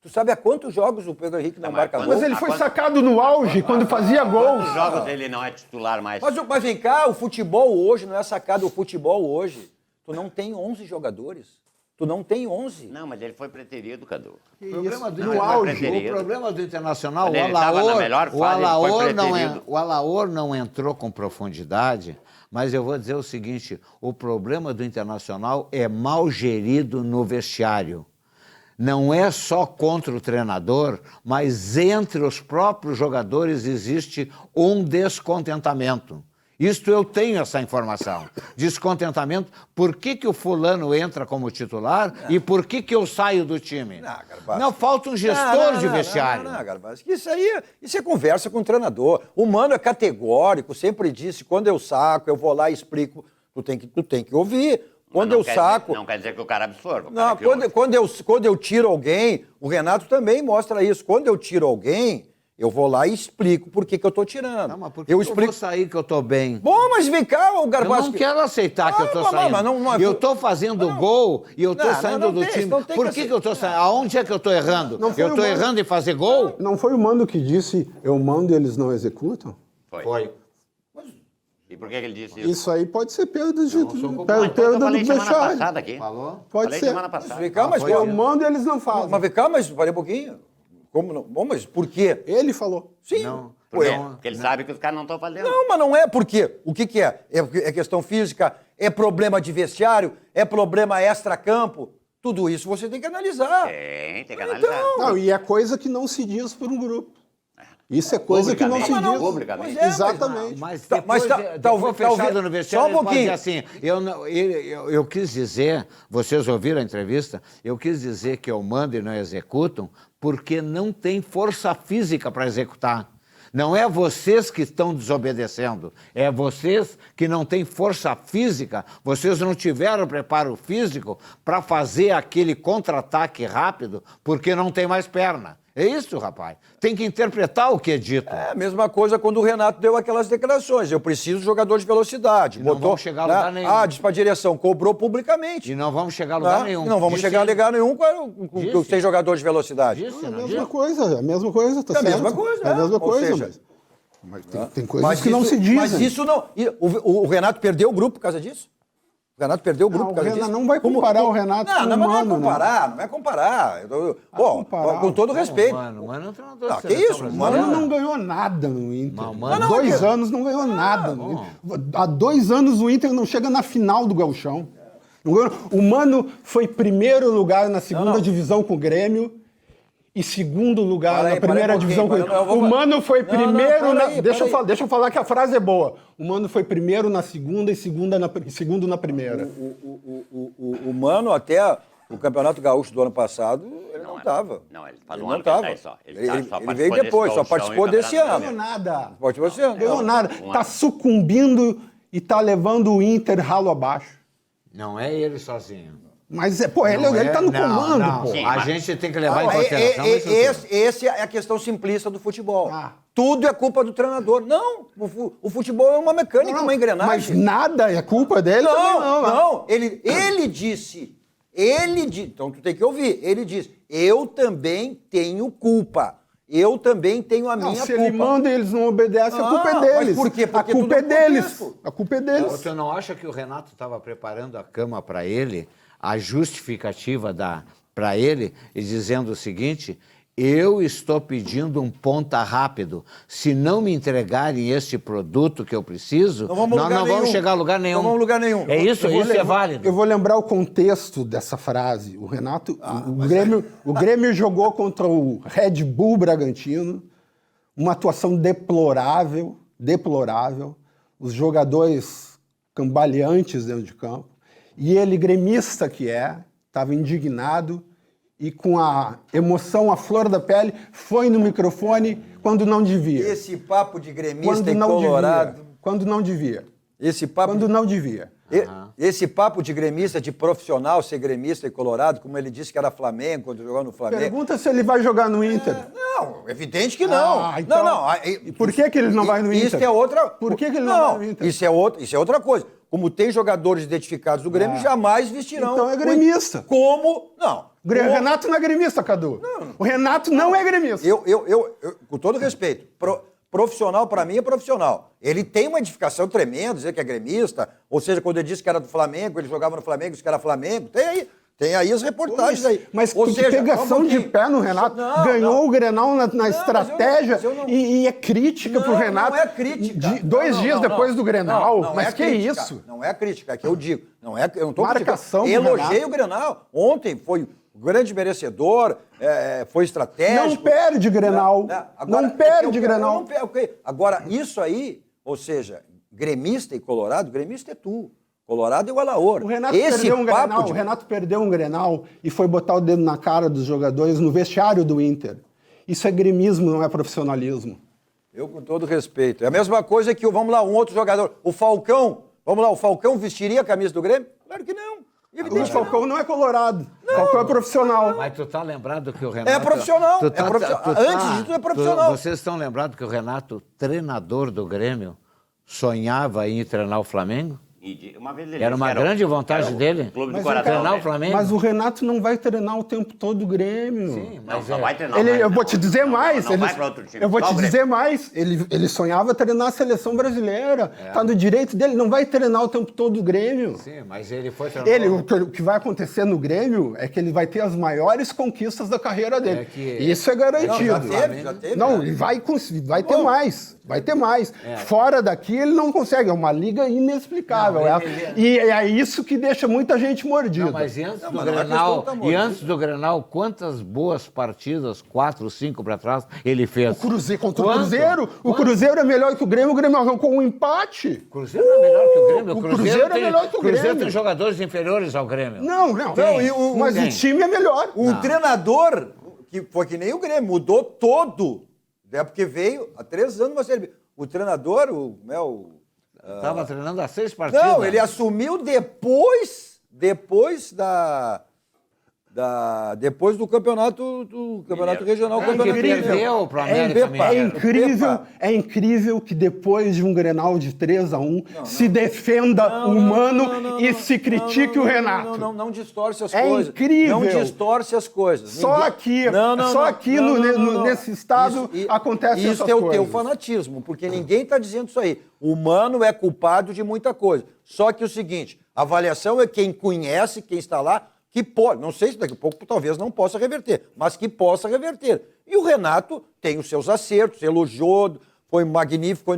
Tu sabe há quantos jogos o Pedro Henrique não marca gol? Mas ele foi sacado no auge quando fazia gols. Quantos jogos ele não é titular mais? Mas vem cá, o futebol hoje não é sacado. O futebol hoje, tu não tem 11 jogadores. Tu não tem 11. Não, mas ele foi preterido, Cadu. O problema do, Não, o ele foi auge, preterido. o problema do Internacional, Quando o ele tava na melhor Alaor, fase, ele foi preterido. o Alaor não entrou com profundidade, mas eu vou dizer o seguinte, o problema do Internacional é mal gerido no vestiário. Não é só contra o treinador, mas entre os próprios jogadores existe um descontentamento. Isto eu tenho essa informação. Descontentamento. Por que o fulano entra como titular e por que eu saio do time? Garbassi. Não, falta um gestor de vestiário. Não, Garbassi. Isso é conversa com o treinador. O Mano é categórico, sempre disse, quando eu saco, eu vou lá e explico. Tu tem que ouvir. Quando eu saco... Não quer dizer que o cara absorva. o Não, cara que ouve. quando eu tiro alguém, o Renato também mostra isso. Quando eu tiro alguém, eu vou lá e explico por que eu tô tirando. Não, mas por que eu eu explico. vou sair que eu tô bem? Bom, mas vem cá, o Eu Garbassi. não quero aceitar que eu tô saindo. mas não é- Eu tô fazendo gol e eu tô Não, saindo não do tem, time. não tem Por que que eu tô saindo? Aonde é que eu tô errando? Não foi Eu o tô Mano. errando em fazer gol? Não foi o Mano que disse, eu mando e eles não executam? Foi. E por que ele disse isso? Isso aí pode ser perda de Mas eu perda do falei semana vestiário. passada aqui. Falou? Pode Falei ser. semana passada. Vem cá, mas Eu mando e eles não fazem. Mas vem cá, mas parei um pouquinho. Como não? Bom, mas por quê? Ele falou. Sim. Não. Por quê? Ué. Porque ele sabe que os caras não estão fazendo. Não, mas não é por quê. O que é? É questão física? É problema de vestiário? É problema extra-campo? Tudo isso você tem que analisar. Tem que analisar. Então, Não, e é coisa que não se diz por um grupo. Isso é coisa que não se Publicamente. diz. Publicamente. Mas é, Exatamente. Mas Tá, depois, mas tá- depois talvez- fechado no vestiário, só um ele pode dizer pouquinho. assim, eu quis dizer, vocês ouviram a entrevista, eu quis dizer que eu mando e não executam porque não tem força física para executar. Não é vocês que estão desobedecendo, é vocês que não têm força física, vocês não tiveram preparo físico para fazer aquele contra-ataque rápido porque não tem mais perna. É isso, rapaz. Tem que interpretar o que é dito. É a mesma coisa quando o Renato deu aquelas declarações. Eu preciso de jogador de velocidade. E não vamos chegar a lugar nenhum. Disse pra direção, cobrou publicamente. E não vamos chegar a lugar nenhum. Não vamos Disse chegar a ele. lugar nenhum com Disse. sem jogador de velocidade. Disse, É a não mesma disse? coisa, é a mesma coisa, tá É a certo. mesma coisa, É a mesma ou coisa, seja, mas tem coisas que não se dizem. Mas isso não... O Renato perdeu o grupo por causa disso? O Renato perdeu o grupo por causa o Renato disso? não vai comparar o Renato com o não Mano, é comparar, não é comparar. Bom, comparar. com todo respeito. Mano, é um treinador Ah, de que seleção isso, O brasileira. Mano não ganhou nada no Inter. Mas, Mano- Há 2 anos não ganhou nada. Há 2 anos o Inter não chega na final do Gauchão. Não ganhou. O Mano foi primeiro lugar na segunda divisão com o Grêmio e segundo lugar Para aí, na primeira para aí um divisão com o pouquinho, eu vou O Mano foi Não, não, primeiro para na... aí, deixa, para aí. deixa eu falar que a frase é boa. O Mano foi primeiro na segunda e segundo na primeira. O Mano, até o Campeonato Gaúcho do ano passado, ele não estava. Não, ele falou Ele um não ano que ele tá estava. aí só. Ele Ele só veio participou depois, desse só gauchão participou e desse Campeonato ano. Não ganhou nada. Pode você. Não ganhou nada. Um Tá ano. sucumbindo e tá levando o Inter ralo abaixo. Não é ele sozinho. Mas, pô, ele Não tá no não, comando, não. pô. Sim, A mas- gente tem que levar em Ah, consideração isso tudo. Esse é a questão simplista do futebol. Ah. tudo é culpa do treinador. Não, o futebol é uma mecânica, uma engrenagem. Mas nada é culpa dele também não. Não, ele disse, então tu tem que ouvir, ele disse, eu também tenho culpa. Eu também tenho a minha culpa. Se ele manda e eles não obedecem, a culpa é deles. Mas por quê? Porque a culpa é tudo é deles. contexto. A culpa é deles. Você não acha que o Renato estava preparando a cama para ele, a justificativa para ele, e dizendo o seguinte: eu estou pedindo um ponta rápido. Se não me entregarem este produto que eu preciso, nós não vamos chegar a lugar nenhum. Não vamos a lugar nenhum. É isso, é válido. Eu vou lembrar o contexto dessa frase. O Renato, o Grêmio jogou contra o Red Bull Bragantino, uma atuação deplorável, os jogadores cambaleantes dentro de campo, e ele, gremista que estava indignado, e com a emoção à flor da pele, foi no microfone quando não devia. Esse papo de gremista e colorado... Quando não devia. Esse papo Quando não devia. Esse papo de gremista, de profissional ser gremista e colorado, como ele disse que era Flamengo, quando jogou no Flamengo... Pergunta se ele vai jogar no Inter. Não, evidente que não. Então, por que ele não vai no Inter? Isso é outra... Por que ele não vai no Inter? Isso é outra coisa. Como tem jogadores identificados do Grêmio, jamais vestirão... Então é gremista. Como... Não. O Renato não é gremista, Cadu. O Renato não é gremista. Eu, com todo respeito, profissional para mim é profissional. Ele tem uma edificação tremenda, dizer que é gremista, ou seja, quando ele disse que era do Flamengo, ele jogava no Flamengo, disse que era Flamengo. Tem aí as reportagens aí. Mas que pegação de pé no Renato. Ganhou o Grenal na estratégia e é crítica pro Renato. Não é crítica. 2 dias depois do Grenal. Não mas é que crítica. Isso? Não é crítica, é que eu digo. Eu não estou Marcação criticando. do Elogiei Renato. o Grenal. Ontem foi grande merecedor, foi estratégico. Não perde Grenal. Agora, não perde Grenal. Agora, isso aí, ou seja, gremista e colorado, gremista é tu. Colorado é o Alaor. O Renato perdeu um Grenal e foi botar o dedo na cara dos jogadores no vestiário do Inter. Isso é gremismo, não é profissionalismo. Eu, com todo respeito. É a mesma coisa que, vamos lá, um outro jogador. O Falcão. Vamos lá, o Falcão vestiria a camisa do Grêmio? Claro que não. O Falcão não é colorado. O Falcão é profissional. Mas tu tá lembrado que o Renato... É profissional. Antes de tudo é profissional. Vocês estão lembrados que o Renato, treinador do Grêmio, sonhava em ir treinar o Flamengo? Uma vez ele Era uma grande vontade dele? Clube de Mas coração, treinar né? o Flamengo? Mas o Renato não vai treinar o tempo todo o Grêmio. Sim, Não, mas só vai treinar. Eu vou te dizer mais. Não vai pra outro time. Eu vou Só te o Grêmio. dizer mais. Ele sonhava treinar a seleção brasileira. Tá no direito dele. Não vai treinar o tempo todo o Grêmio. Sim, mas ele foi treinar... O que vai acontecer no Grêmio é que ele vai ter as maiores conquistas da carreira dele. Isso é garantido. Não, já teve. Não, ele vai ter mais. Vai ter mais. Fora daqui ele não consegue. É uma liga inexplicável. E é isso que deixa muita gente mordida. Não, mas antes do Grenal, quantas boas partidas, 4, 5 para trás, ele fez? Contra o Cruzeiro? O Cruzeiro é melhor que o Grêmio arrancou um empate. O Cruzeiro é melhor que o Grêmio. O Cruzeiro é melhor que o Grêmio. Cruzeiro tem jogadores inferiores ao Grêmio. Não. Mas o time é melhor. O treinador, que foi que nem o Grêmio, mudou todo. Porque veio há 3 anos, o treinador, Estava treinando há 6 partidas. Não, ele assumiu depois depois do campeonato regional. Perdeu pro América. É incrível que depois de um Grenal de 3-1 se defenda o Mano e se critique o Renato. Não distorce as É coisas. incrível. Não distorce as coisas. Só aqui nesse estado acontece essas coisas. Isso é o teu fanatismo, porque ninguém está dizendo isso aí. O Mano é culpado de muita coisa. Só que o seguinte, a avaliação é quem conhece, quem está lá, que pode, não sei se daqui a pouco talvez não possa reverter, mas que possa reverter. E o Renato tem os seus acertos, elogiou, foi magnífico,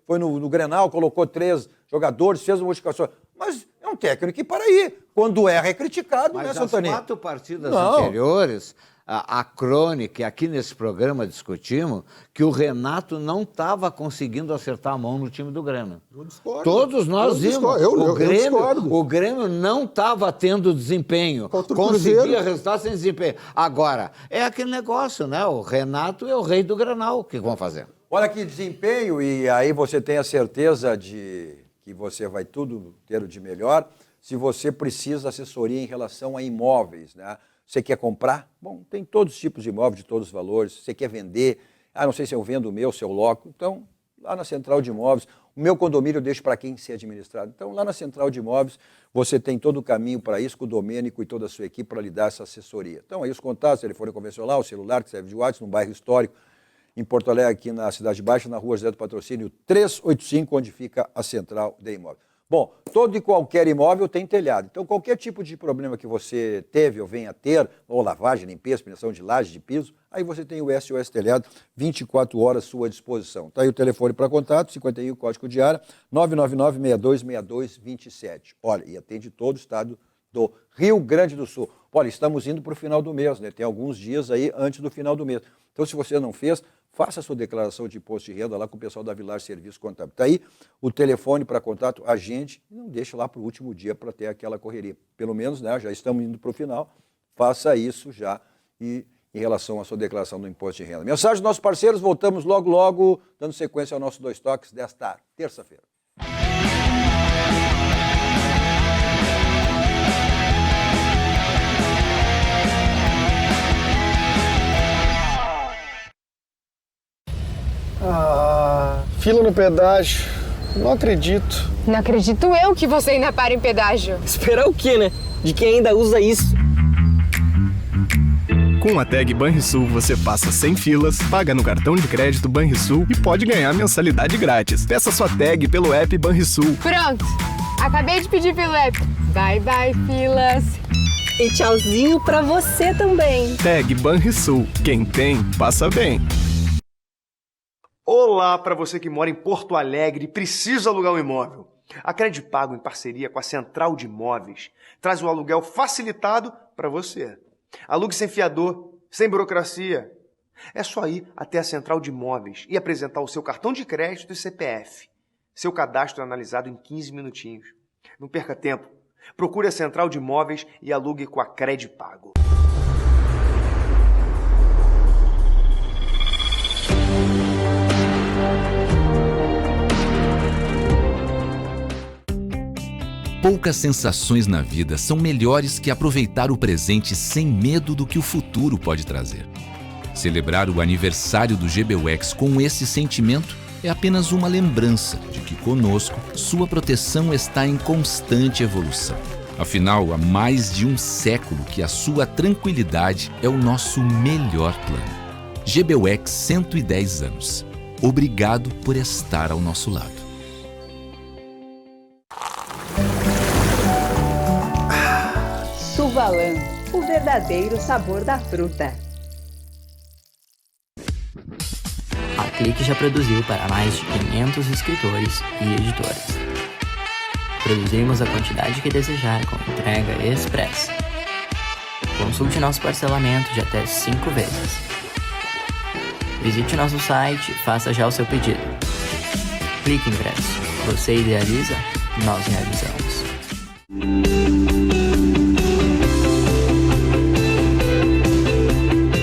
foi no Grenal, colocou 3 jogadores, fez uma modificação. Mas é um técnico que para aí. Quando erra é criticado, mas né, Santana? As 4 partidas anteriores, a crônica, aqui nesse programa discutimos, que o Renato não estava conseguindo acertar a mão no time do Grêmio. Eu discordo. Todos nós vimos. Eu discordo. O Grêmio não estava tendo desempenho. Conseguia resultado sem desempenho. Agora, é aquele negócio, né? O Renato é o rei do Grenal. O que vão fazer? Olha que desempenho, e aí você tem a certeza de que você vai tudo ter o de melhor, se você precisa de assessoria em relação a imóveis, né? Você quer comprar? Bom, tem todos os tipos de imóveis, de todos os valores. Você quer vender? não sei se eu vendo o meu, se eu loco. Então, lá na Central de Imóveis, o meu condomínio eu deixo para quem ser administrado. Então, lá na Central de Imóveis, você tem todo o caminho para isso, com o Domênico e toda a sua equipe para lhe dar essa assessoria. Então, aí os contatos, telefone convencional, o celular que serve de WhatsApp, no bairro histórico, em Porto Alegre, aqui na Cidade Baixa, na rua José do Patrocínio 385, onde fica a Central de Imóveis. Bom, todo e qualquer imóvel tem telhado. Então, qualquer tipo de problema que você teve ou venha a ter, ou lavagem, limpeza, manutenção de laje, de piso, aí você tem o SOS Telhado, 24 horas à sua disposição. Está aí o telefone para contato, 51, código de área, 999-626227. Olha, e atende todo o estado do Rio Grande do Sul. Olha, estamos indo para o final do mês, né? Tem alguns dias aí antes do final do mês. Então, se você não fez, faça a sua declaração de imposto de renda lá com o pessoal da Vilar Serviço Contábil. Está aí o telefone para contato, agende, e não deixe lá para o último dia para ter aquela correria. Pelo menos, né, já estamos indo para o final, faça isso já e em relação à sua declaração do imposto de renda. Mensagem dos nossos parceiros, voltamos logo, dando sequência ao nosso Dois Toques desta terça-feira. Fila no pedágio. Não acredito. Não acredito eu que você ainda para em pedágio. Esperar o quê, né? De quem ainda usa isso. Com a tag Banrisul, você passa sem filas, paga no cartão de crédito Banrisul e pode ganhar mensalidade grátis. Peça sua tag pelo app Banrisul. Pronto. Acabei de pedir pelo app. Bye, bye, filas. E tchauzinho pra você também. Tag Banrisul. Quem tem, passa bem. Olá para você que mora em Porto Alegre e precisa alugar um imóvel. A Credipago, em parceria com a Central de Imóveis, traz o aluguel facilitado para você. Alugue sem fiador, sem burocracia. É só ir até a Central de Imóveis e apresentar o seu cartão de crédito e CPF. Seu cadastro é analisado em 15 minutinhos. Não perca tempo. Procure a Central de Imóveis e alugue com a Credipago. Poucas sensações na vida são melhores que aproveitar o presente sem medo do que o futuro pode trazer. Celebrar o aniversário do GBUX com esse sentimento é apenas uma lembrança de que conosco sua proteção está em constante evolução. Afinal, há mais de um século que a sua tranquilidade é o nosso melhor plano. GBUX 110 anos. Obrigado por estar ao nosso lado. Suvalan, o verdadeiro sabor da fruta. A Clique já produziu para mais de 500 escritores e editoras. Produzimos a quantidade que desejar com entrega expressa. Consulte nosso parcelamento de até 5 vezes. Visite nosso site e faça já o seu pedido. Clique Impresso. Você idealiza, nós realizamos.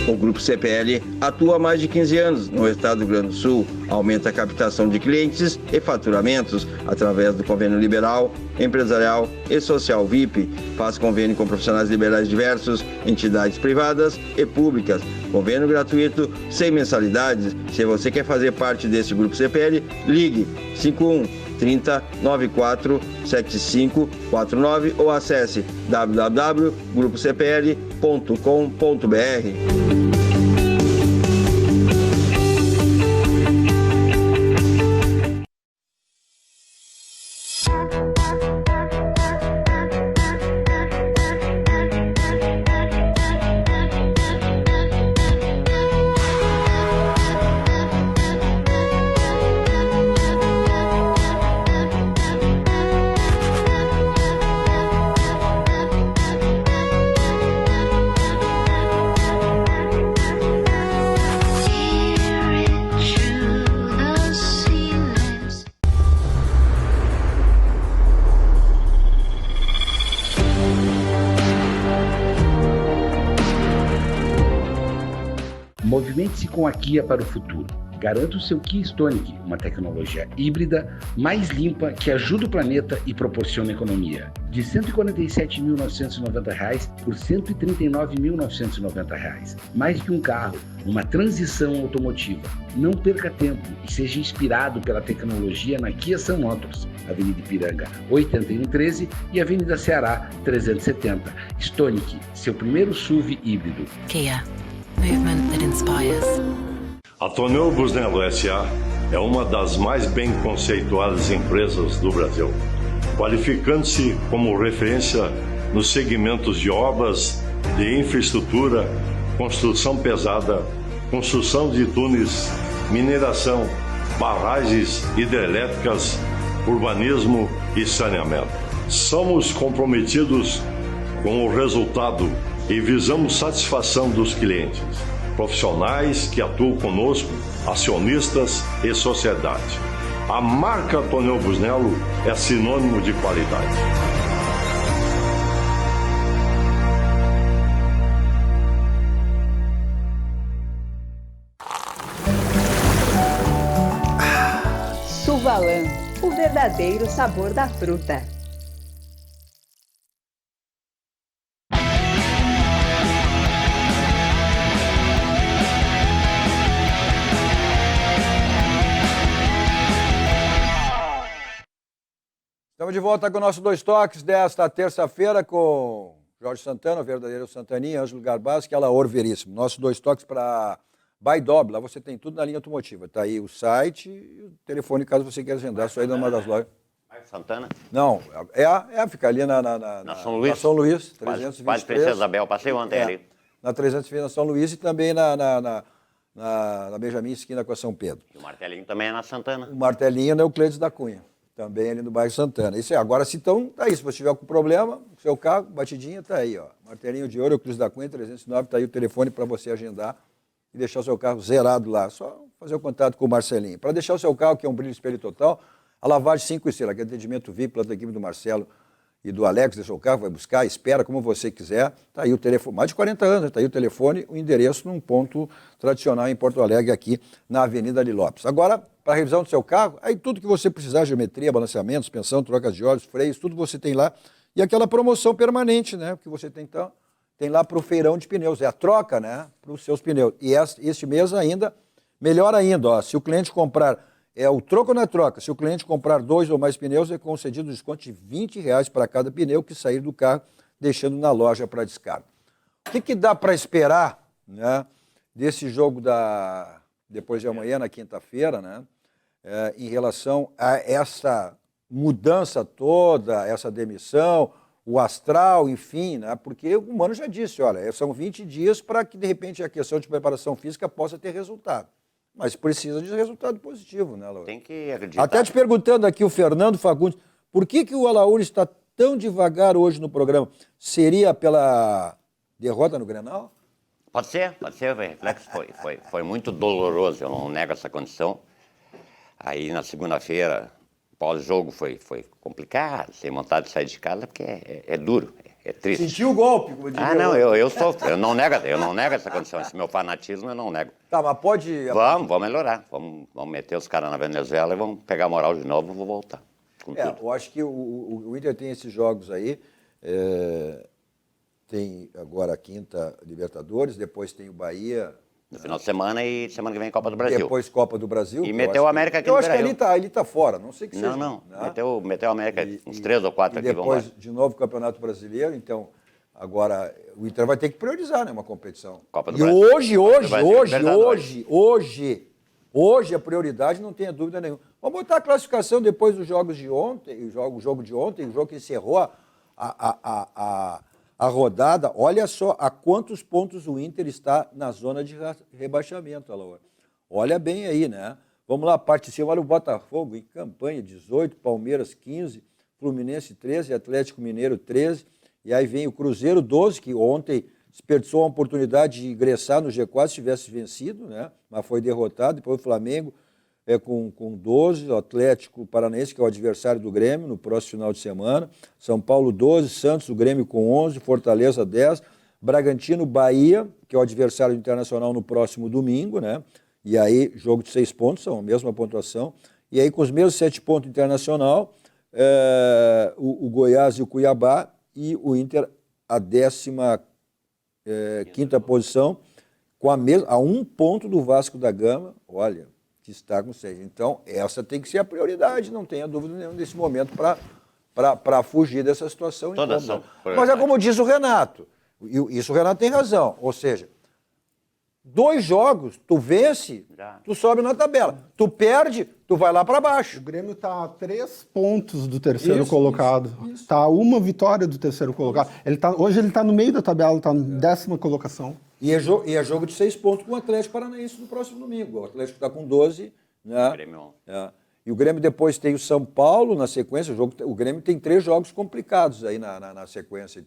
O Grupo CPL atua há mais de 15 anos no estado do Rio Grande do Sul, aumenta a captação de clientes e faturamentos através do convênio liberal, empresarial e social VIP, faz convênio com profissionais liberais diversos, entidades privadas e públicas, convênio gratuito, sem mensalidades. Se você quer fazer parte desse Grupo CPL, ligue 51 30 94 75 49 ou acesse www.grupocpl.com.br. Movimente-se com a Kia para o futuro. Garanta o seu Kia Stonic, uma tecnologia híbrida mais limpa que ajuda o planeta e proporciona economia. De R$ 147.990 por R$ 139.990. Mais que um carro, uma transição automotiva. Não perca tempo e seja inspirado pela tecnologia na Kia Sun Motors, Avenida Ipiranga 8113 e Avenida Ceará 370. Stonic, seu primeiro SUV híbrido. Kia. Movement that inspires. A Tonel Busnello S.A. é uma das mais bem conceituadas empresas do Brasil, qualificando-se como referência nos segmentos de obras de infraestrutura, construção pesada, construção de túneis, mineração, barragens hidrelétricas, urbanismo e saneamento. Somos comprometidos com o resultado e visamos satisfação dos clientes, profissionais que atuam conosco, acionistas e sociedade. A marca Tonel Busnello é sinônimo de qualidade. Suvalan, o verdadeiro sabor da fruta. Estamos de volta com o nosso Dois Toques desta terça-feira com Jorge Santana, o verdadeiro Santaninha, Ângelo Garbaz, que é Laor Veríssimo. Nosso Dois Toques para Baidob, lá você tem tudo na linha automotiva. Está aí o site e o telefone, caso você queira agendar, só aí numa das lojas. Santana? Não, fica ali na São Luís. Na São Luís, 323. 323. Quase Princesa Isabel, passei ontem ali. Na 323 na São Luís e também na Benjamin, esquina com a São Pedro. E o martelinho também é na Santana. O martelinho é o Cleides da Cunha. Também ali no bairro Santana. Isso é, agora se então, tá aí, se você tiver com problema, seu carro, batidinha, tá aí, ó. Martelinho de Ouro, Euclides da Cunha, 309, tá aí o telefone para você agendar e deixar o seu carro zerado lá. Só fazer o contato com o Marcelinho. Para deixar o seu carro, que é um brilho espelho total, a lavagem 5 estrelas, que é atendimento VIP lá da equipe do Marcelo e do Alex, deixa o carro, vai buscar, espera como você quiser. Tá aí o telefone, mais de 40 anos, tá aí o telefone, o endereço num ponto tradicional em Porto Alegre, aqui na Avenida Ali Lopes. Agora, para a revisão do seu carro, aí tudo que você precisar, geometria, balanceamento, suspensão, trocas de óleos, freios, tudo você tem lá. E aquela promoção permanente, né, que você tem lá para o feirão de pneus, é a troca, né, para os seus pneus. E este mês ainda, melhor ainda, ó, se o cliente comprar, é o troco na troca, se o cliente comprar 2 ou mais pneus, é concedido um desconto de R$20 para cada pneu que sair do carro, deixando na loja para descarga. O que dá para esperar, né, desse jogo depois de amanhã, na quinta-feira, né? Em relação a essa mudança toda, essa demissão, o astral, enfim, né? Porque o Mano já disse, olha, são 20 dias para que, de repente, a questão de preparação física possa ter resultado. Mas precisa de resultado positivo, né, Laura? Tem que acreditar. Até te perguntando aqui, o Fernando Fagundes, por que o Alaúl está tão devagar hoje no programa? Seria pela derrota no Grenal? Pode ser, o reflexo foi muito doloroso, eu não nego essa condição. Aí na segunda-feira, pós-jogo, foi complicado, sem vontade de sair de casa, porque é duro, é triste. Sentiu o golpe, como diria. Ah, não, eu sofro, eu não nego essa condição, esse meu fanatismo eu não nego. Tá, mas pode... Vamos melhorar, vamos meter os caras na Venezuela e vamos pegar moral de novo e vou voltar. Eu acho que o Inter tem esses jogos aí, tem agora a quinta Libertadores, depois tem o Bahia... No final de semana e semana que vem Copa do Brasil. Depois Copa do Brasil. E meteu o América aqui no Brasil. Eu acho que ele tá fora, não sei que seja. Não, né? Meteu o América uns 3 ou 4 aqui. Depois, de novo, o Campeonato Brasileiro, então, agora, o Inter vai ter que priorizar, né, uma competição. Copa do Brasil. Hoje a prioridade, não tenha dúvida nenhuma. Vamos botar a classificação depois dos jogos de ontem, o jogo de ontem, o jogo que encerrou a rodada. Olha só a quantos pontos o Inter está na zona de rebaixamento, Alaor. Olha bem aí, né? Vamos lá, participa. Olha o Botafogo em campanha, 18, Palmeiras 15, Fluminense 13, Atlético Mineiro 13, e aí vem o Cruzeiro 12, que ontem desperdiçou a oportunidade de ingressar no G4 se tivesse vencido, né? Mas foi derrotado. Depois o Flamengo com 12, o Atlético Paranaense, que é o adversário do Grêmio, no próximo final de semana, São Paulo 12, Santos, o Grêmio com 11, Fortaleza 10, Bragantino, Bahia, que é o adversário do Internacional no próximo domingo, né? E aí, jogo de 6 pontos, são a mesma pontuação. E aí, com os mesmos 7 pontos Internacional, o Goiás e o Cuiabá, e o Inter a 15ª posição, a 1 ponto do Vasco da Gama, olha, que está com 6. Então, essa tem que ser a prioridade, não tenha dúvida nenhuma nesse momento para fugir dessa situação. Mas é como diz o Renato, e isso o Renato tem razão, ou seja, 2 jogos, tu vence, tu sobe na tabela. Tu perde, tu vai lá para baixo. O Grêmio está a 3 pontos do terceiro colocado. Está a 1 vitória do terceiro colocado. Hoje ele está no meio da tabela, está na 10ª colocação. E é jogo de 6 pontos com o Atlético Paranaense no próximo domingo. O Atlético está com 12. Né? Grêmio. E o Grêmio depois tem o São Paulo na sequência. O Grêmio tem 3 jogos complicados aí na sequência.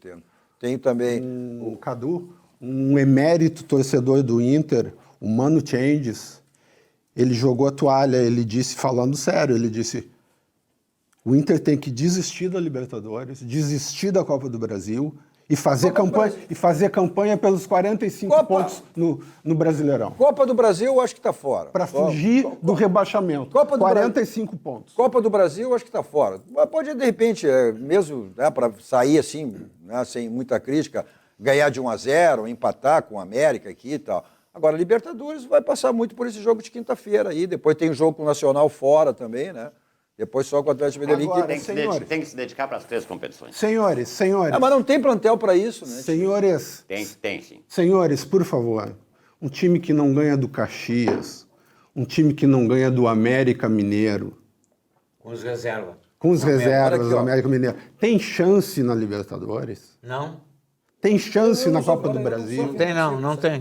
Tem também... O Cadu... Um emérito torcedor do Inter, o Mano Changes, ele jogou a toalha, ele disse, falando sério, ele disse, o Inter tem que desistir da Libertadores, desistir da Copa do Brasil e fazer campanha pelos 45 pontos no Brasileirão. Copa do Brasil, eu acho que está fora. Para fugir do rebaixamento. 45 pontos. Copa do Brasil, eu acho que está fora. Mas pode, de repente, mesmo para sair assim, né, sem muita crítica, ganhar de 1-0, empatar com o América aqui e tal. Agora, Libertadores vai passar muito por esse jogo de quinta-feira aí. Depois tem o jogo com o Nacional fora também, né? Depois só com o Atlético Medellín. Tem que se dedicar para as 3 competições. Senhores. Mas não tem plantel para isso, né? Senhores. Tem sim. Senhores, por favor. Um time que não ganha do Caxias, um time que não ganha do América Mineiro. Com os reservas. Com os reservas do América Mineiro. Tem chance na Libertadores? Não. Tem chance na Copa do Brasil? Não tem.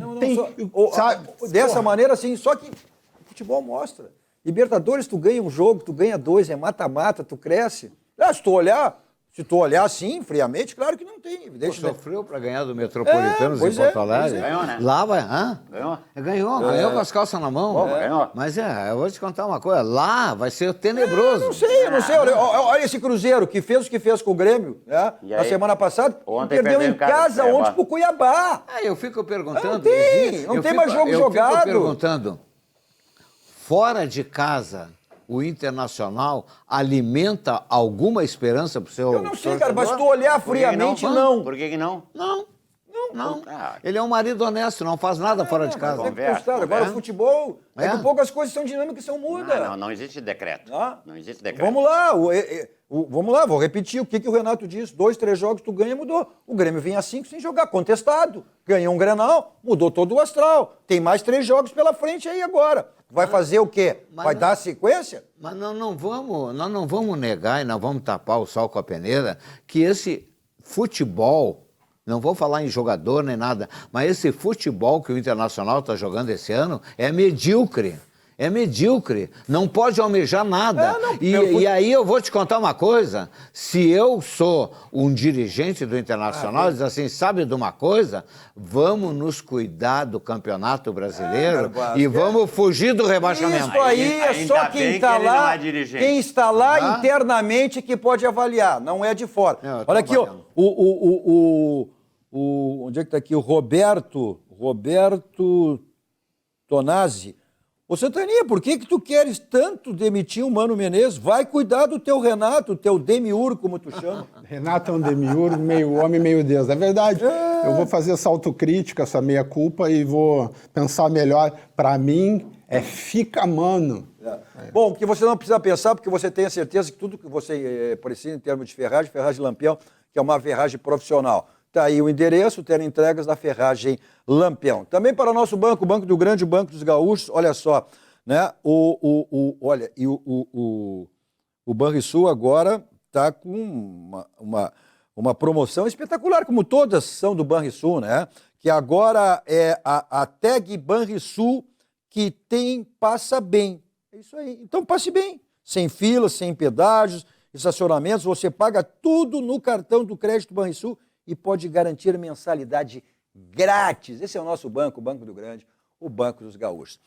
Dessa maneira, assim, só que o futebol mostra. Libertadores, tu ganha um jogo, tu ganha 2, é mata-mata, tu cresce. Se tu olhar assim, friamente, claro que não tem. Sofreu para ganhar do Metropolitanos em Porto Alegre. Ganhou, né? Lá vai. Ganhou com as calças na mão. Ganhou. Mas eu vou te contar uma coisa. Lá vai ser tenebroso. Não sei. Olha esse Cruzeiro que fez o que fez com o Grêmio, né? Na semana passada. Perdeu em casa ontem pro Cuiabá. Eu fico perguntando. Não tem mais jogo jogado. Eu fico perguntando. Fora de casa, o Internacional alimenta alguma esperança para o seu... Eu não sei, cara, mas se tu olhar friamente, não. Por que não? Não. Ele é um marido honesto, não faz nada fora de casa. Agora o futebol, daqui a pouco as coisas são dinâmicas, mudam. Não existe decreto. Não existe decreto. Vamos lá, vou repetir o que o Renato disse. 2, 3 jogos, tu ganha, mudou. O Grêmio vinha 5 sem jogar, contestado. Ganhou um Grenal, mudou todo o astral. Tem mais 3 jogos pela frente aí agora. Vai fazer o quê? Vai dar a sequência? Mas nós não vamos negar e não vamos tapar o sol com a peneira que esse futebol... Não vou falar em jogador nem nada, mas esse futebol que o Internacional está jogando esse ano é medíocre. É medíocre. Não pode almejar nada. E aí eu vou te contar uma coisa. Se eu sou um dirigente do Internacional, diz assim, sabe de uma coisa? Vamos nos cuidar do Campeonato Brasileiro e vamos fugir do rebaixamento. Isso aí é só quem está lá, quem está lá internamente que pode avaliar, não é de fora. Olha aqui, onde é que está aqui? O Roberto Tonazzi. Ô, Santania, por que tu queres tanto demitir o Mano Menezes? Vai cuidar do teu Renato, o teu demiurgo, como tu chama. Renato é um demiurgo, meio homem, meio Deus. É verdade. Eu vou fazer essa autocrítica, essa meia-culpa e vou pensar melhor. Para mim, fica Mano. Bom, que você não precisa pensar, porque você tem a certeza que tudo que você precisa em termos de ferragem Lampião, que é uma ferragem profissional. Está aí o endereço, entregas da Ferragem Lampião. Também para o nosso banco, o Banco do Grande, o Banco dos Gaúchos, olha só, né? O Banrisul agora está com uma promoção espetacular, como todas são do Banrisul, né? Que agora é a tag Banrisul que passa bem. É isso aí. Então passe bem, sem filas, sem pedágios, estacionamentos, você paga tudo no cartão do crédito Banrisul e pode garantir mensalidade grátis. Esse é o nosso banco, o Banco do Grande, o Banco dos Gaúchos.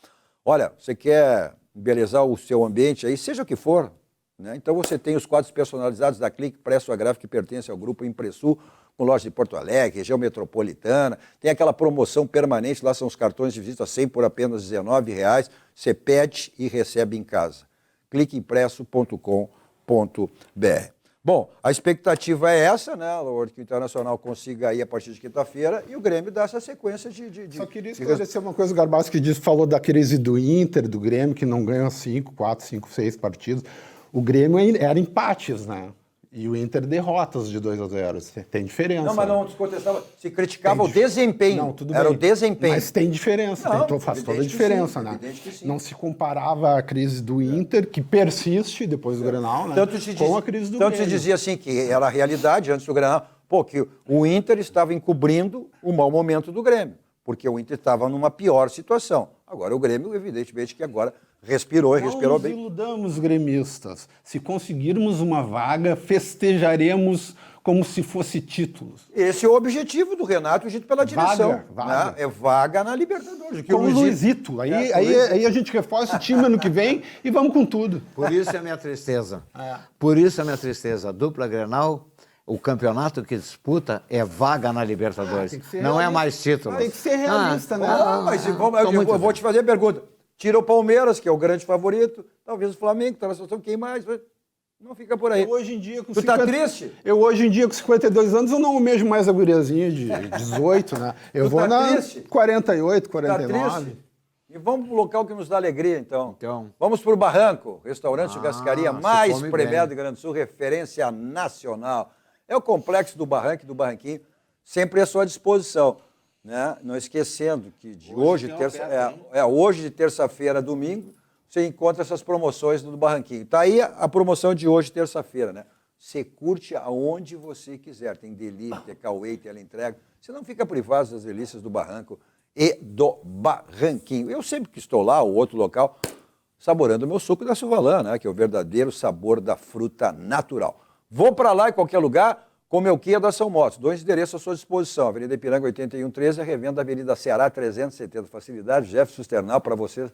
Olha, você quer embelezar o seu ambiente aí, seja o que for, né? Então você tem os quadros personalizados da Clique, Pré-Sua Gráfica, que pertence ao grupo Impressul, com lojas de Porto Alegre, região metropolitana. Tem aquela promoção permanente, lá são os cartões de visita 100 por apenas R$19. Você pede e recebe em casa. cliqueimpresso.com.br. Bom, a expectativa é essa, né, Laura, que o Internacional consiga ir a partir de quinta-feira e o Grêmio dá essa sequência de... Só queria esclarecer uma coisa, o Garbassi que falou da crise do Inter, do Grêmio, que não ganha 4, 5, 6 partidos. O Grêmio era empates, né? E o Inter derrotas de 2-0. Tem diferença. Não, mas não descontestava. Se criticava o desempenho. Não, tudo era bem. o desempenho. Mas tem diferença. Faz toda a diferença, né? Não se comparava a crise do Inter, que persiste depois do Grenal, né? Com a crise do Grêmio. Tanto se dizia assim que era a realidade antes do Grenal, que o Inter estava encobrindo o mau momento do Grêmio, porque o Inter estava numa pior situação. Agora o Grêmio, evidentemente, que agora respirou e respirou bem. Não nos iludamos, gremistas. Se conseguirmos uma vaga, festejaremos como se fosse títulos. Esse é o objetivo do Renato, dito pela direção. Vaga. Né? É vaga na Libertadores. Com o Luizito. Aí a gente reforça o time ano que vem e vamos com tudo. Por isso é a minha tristeza. Por isso é a minha tristeza. A dupla Grenal, o campeonato que disputa é vaga na Libertadores. Não é mais título. Tem que ser realista, né? Mas eu vou te fazer a pergunta. Tira o Palmeiras, que é o grande favorito, talvez o Flamengo, está na situação, quem mais? Não fica por aí. Hoje em dia, com tu 50... tá triste? Eu hoje em dia, com 52 anos, eu não almejo mais a guriazinha de 18, né? Eu vou na triste? 48, 49. Tá triste? E vamos para o local que nos dá alegria, então. Vamos para o Barranco, restaurante churrascaria mais premiado do Rio Grande do Sul, referência nacional. É o complexo do Barranco e do Barranquinho, sempre à sua disposição. Né? Não esquecendo que hoje de terça-feira a domingo, você encontra essas promoções do Barranquinho. Está aí a promoção de hoje, terça-feira, né? Você curte aonde você quiser. Tem delivery, tem takeaway, tem entrega. Você não fica privado das delícias do Barranco e do Barranquinho. Eu sempre que estou lá, ou outro local, saboreando o meu suco da Suvalã, né? Que é o verdadeiro sabor da fruta natural. Vou para lá em qualquer lugar, com meu Kia da São Motos. 2 endereços à sua disposição. Avenida Ipiranga 8113, a revenda da Avenida Ceará 370. Facilidade, Jefferson Sternal, para você,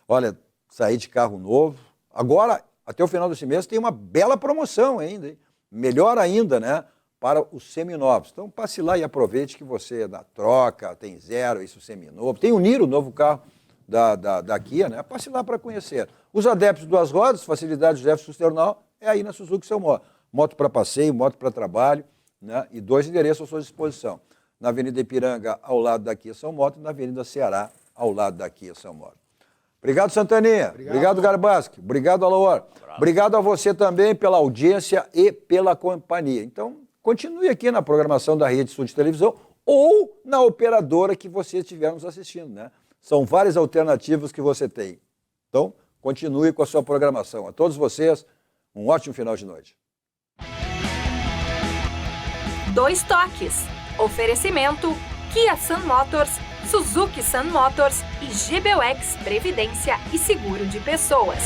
olha, sair de carro novo. Agora, até o final desse mês, tem uma bela promoção ainda, hein? Melhor ainda, né? Para os seminovos. Então, passe lá e aproveite que você, na troca, tem zero, isso seminovo. Tem o Niro, novo carro da Kia, né? Passe lá para conhecer. Os adeptos 2 rodas, facilidade, Jefferson Sternal, é aí na Suzuki São Moto. Moto para passeio, moto para trabalho, né? E 2 endereços à sua disposição. Na Avenida Ipiranga, ao lado da Kia São Moto, e na Avenida Ceará, ao lado da Kia São Moto. Obrigado, Santaninha. Obrigado, Garbassi. Obrigado, Alaor. Obrigado a você também pela audiência e pela companhia. Então, continue aqui na programação da Rede Sul de Televisão ou na operadora que você estiver nos assistindo, né? São várias alternativas que você tem. Então, continue com a sua programação. A todos vocês, um ótimo final de noite. 2 toques. Oferecimento Kia Sun Motors, Suzuki Sun Motors e GBUX Previdência e Seguro de Pessoas.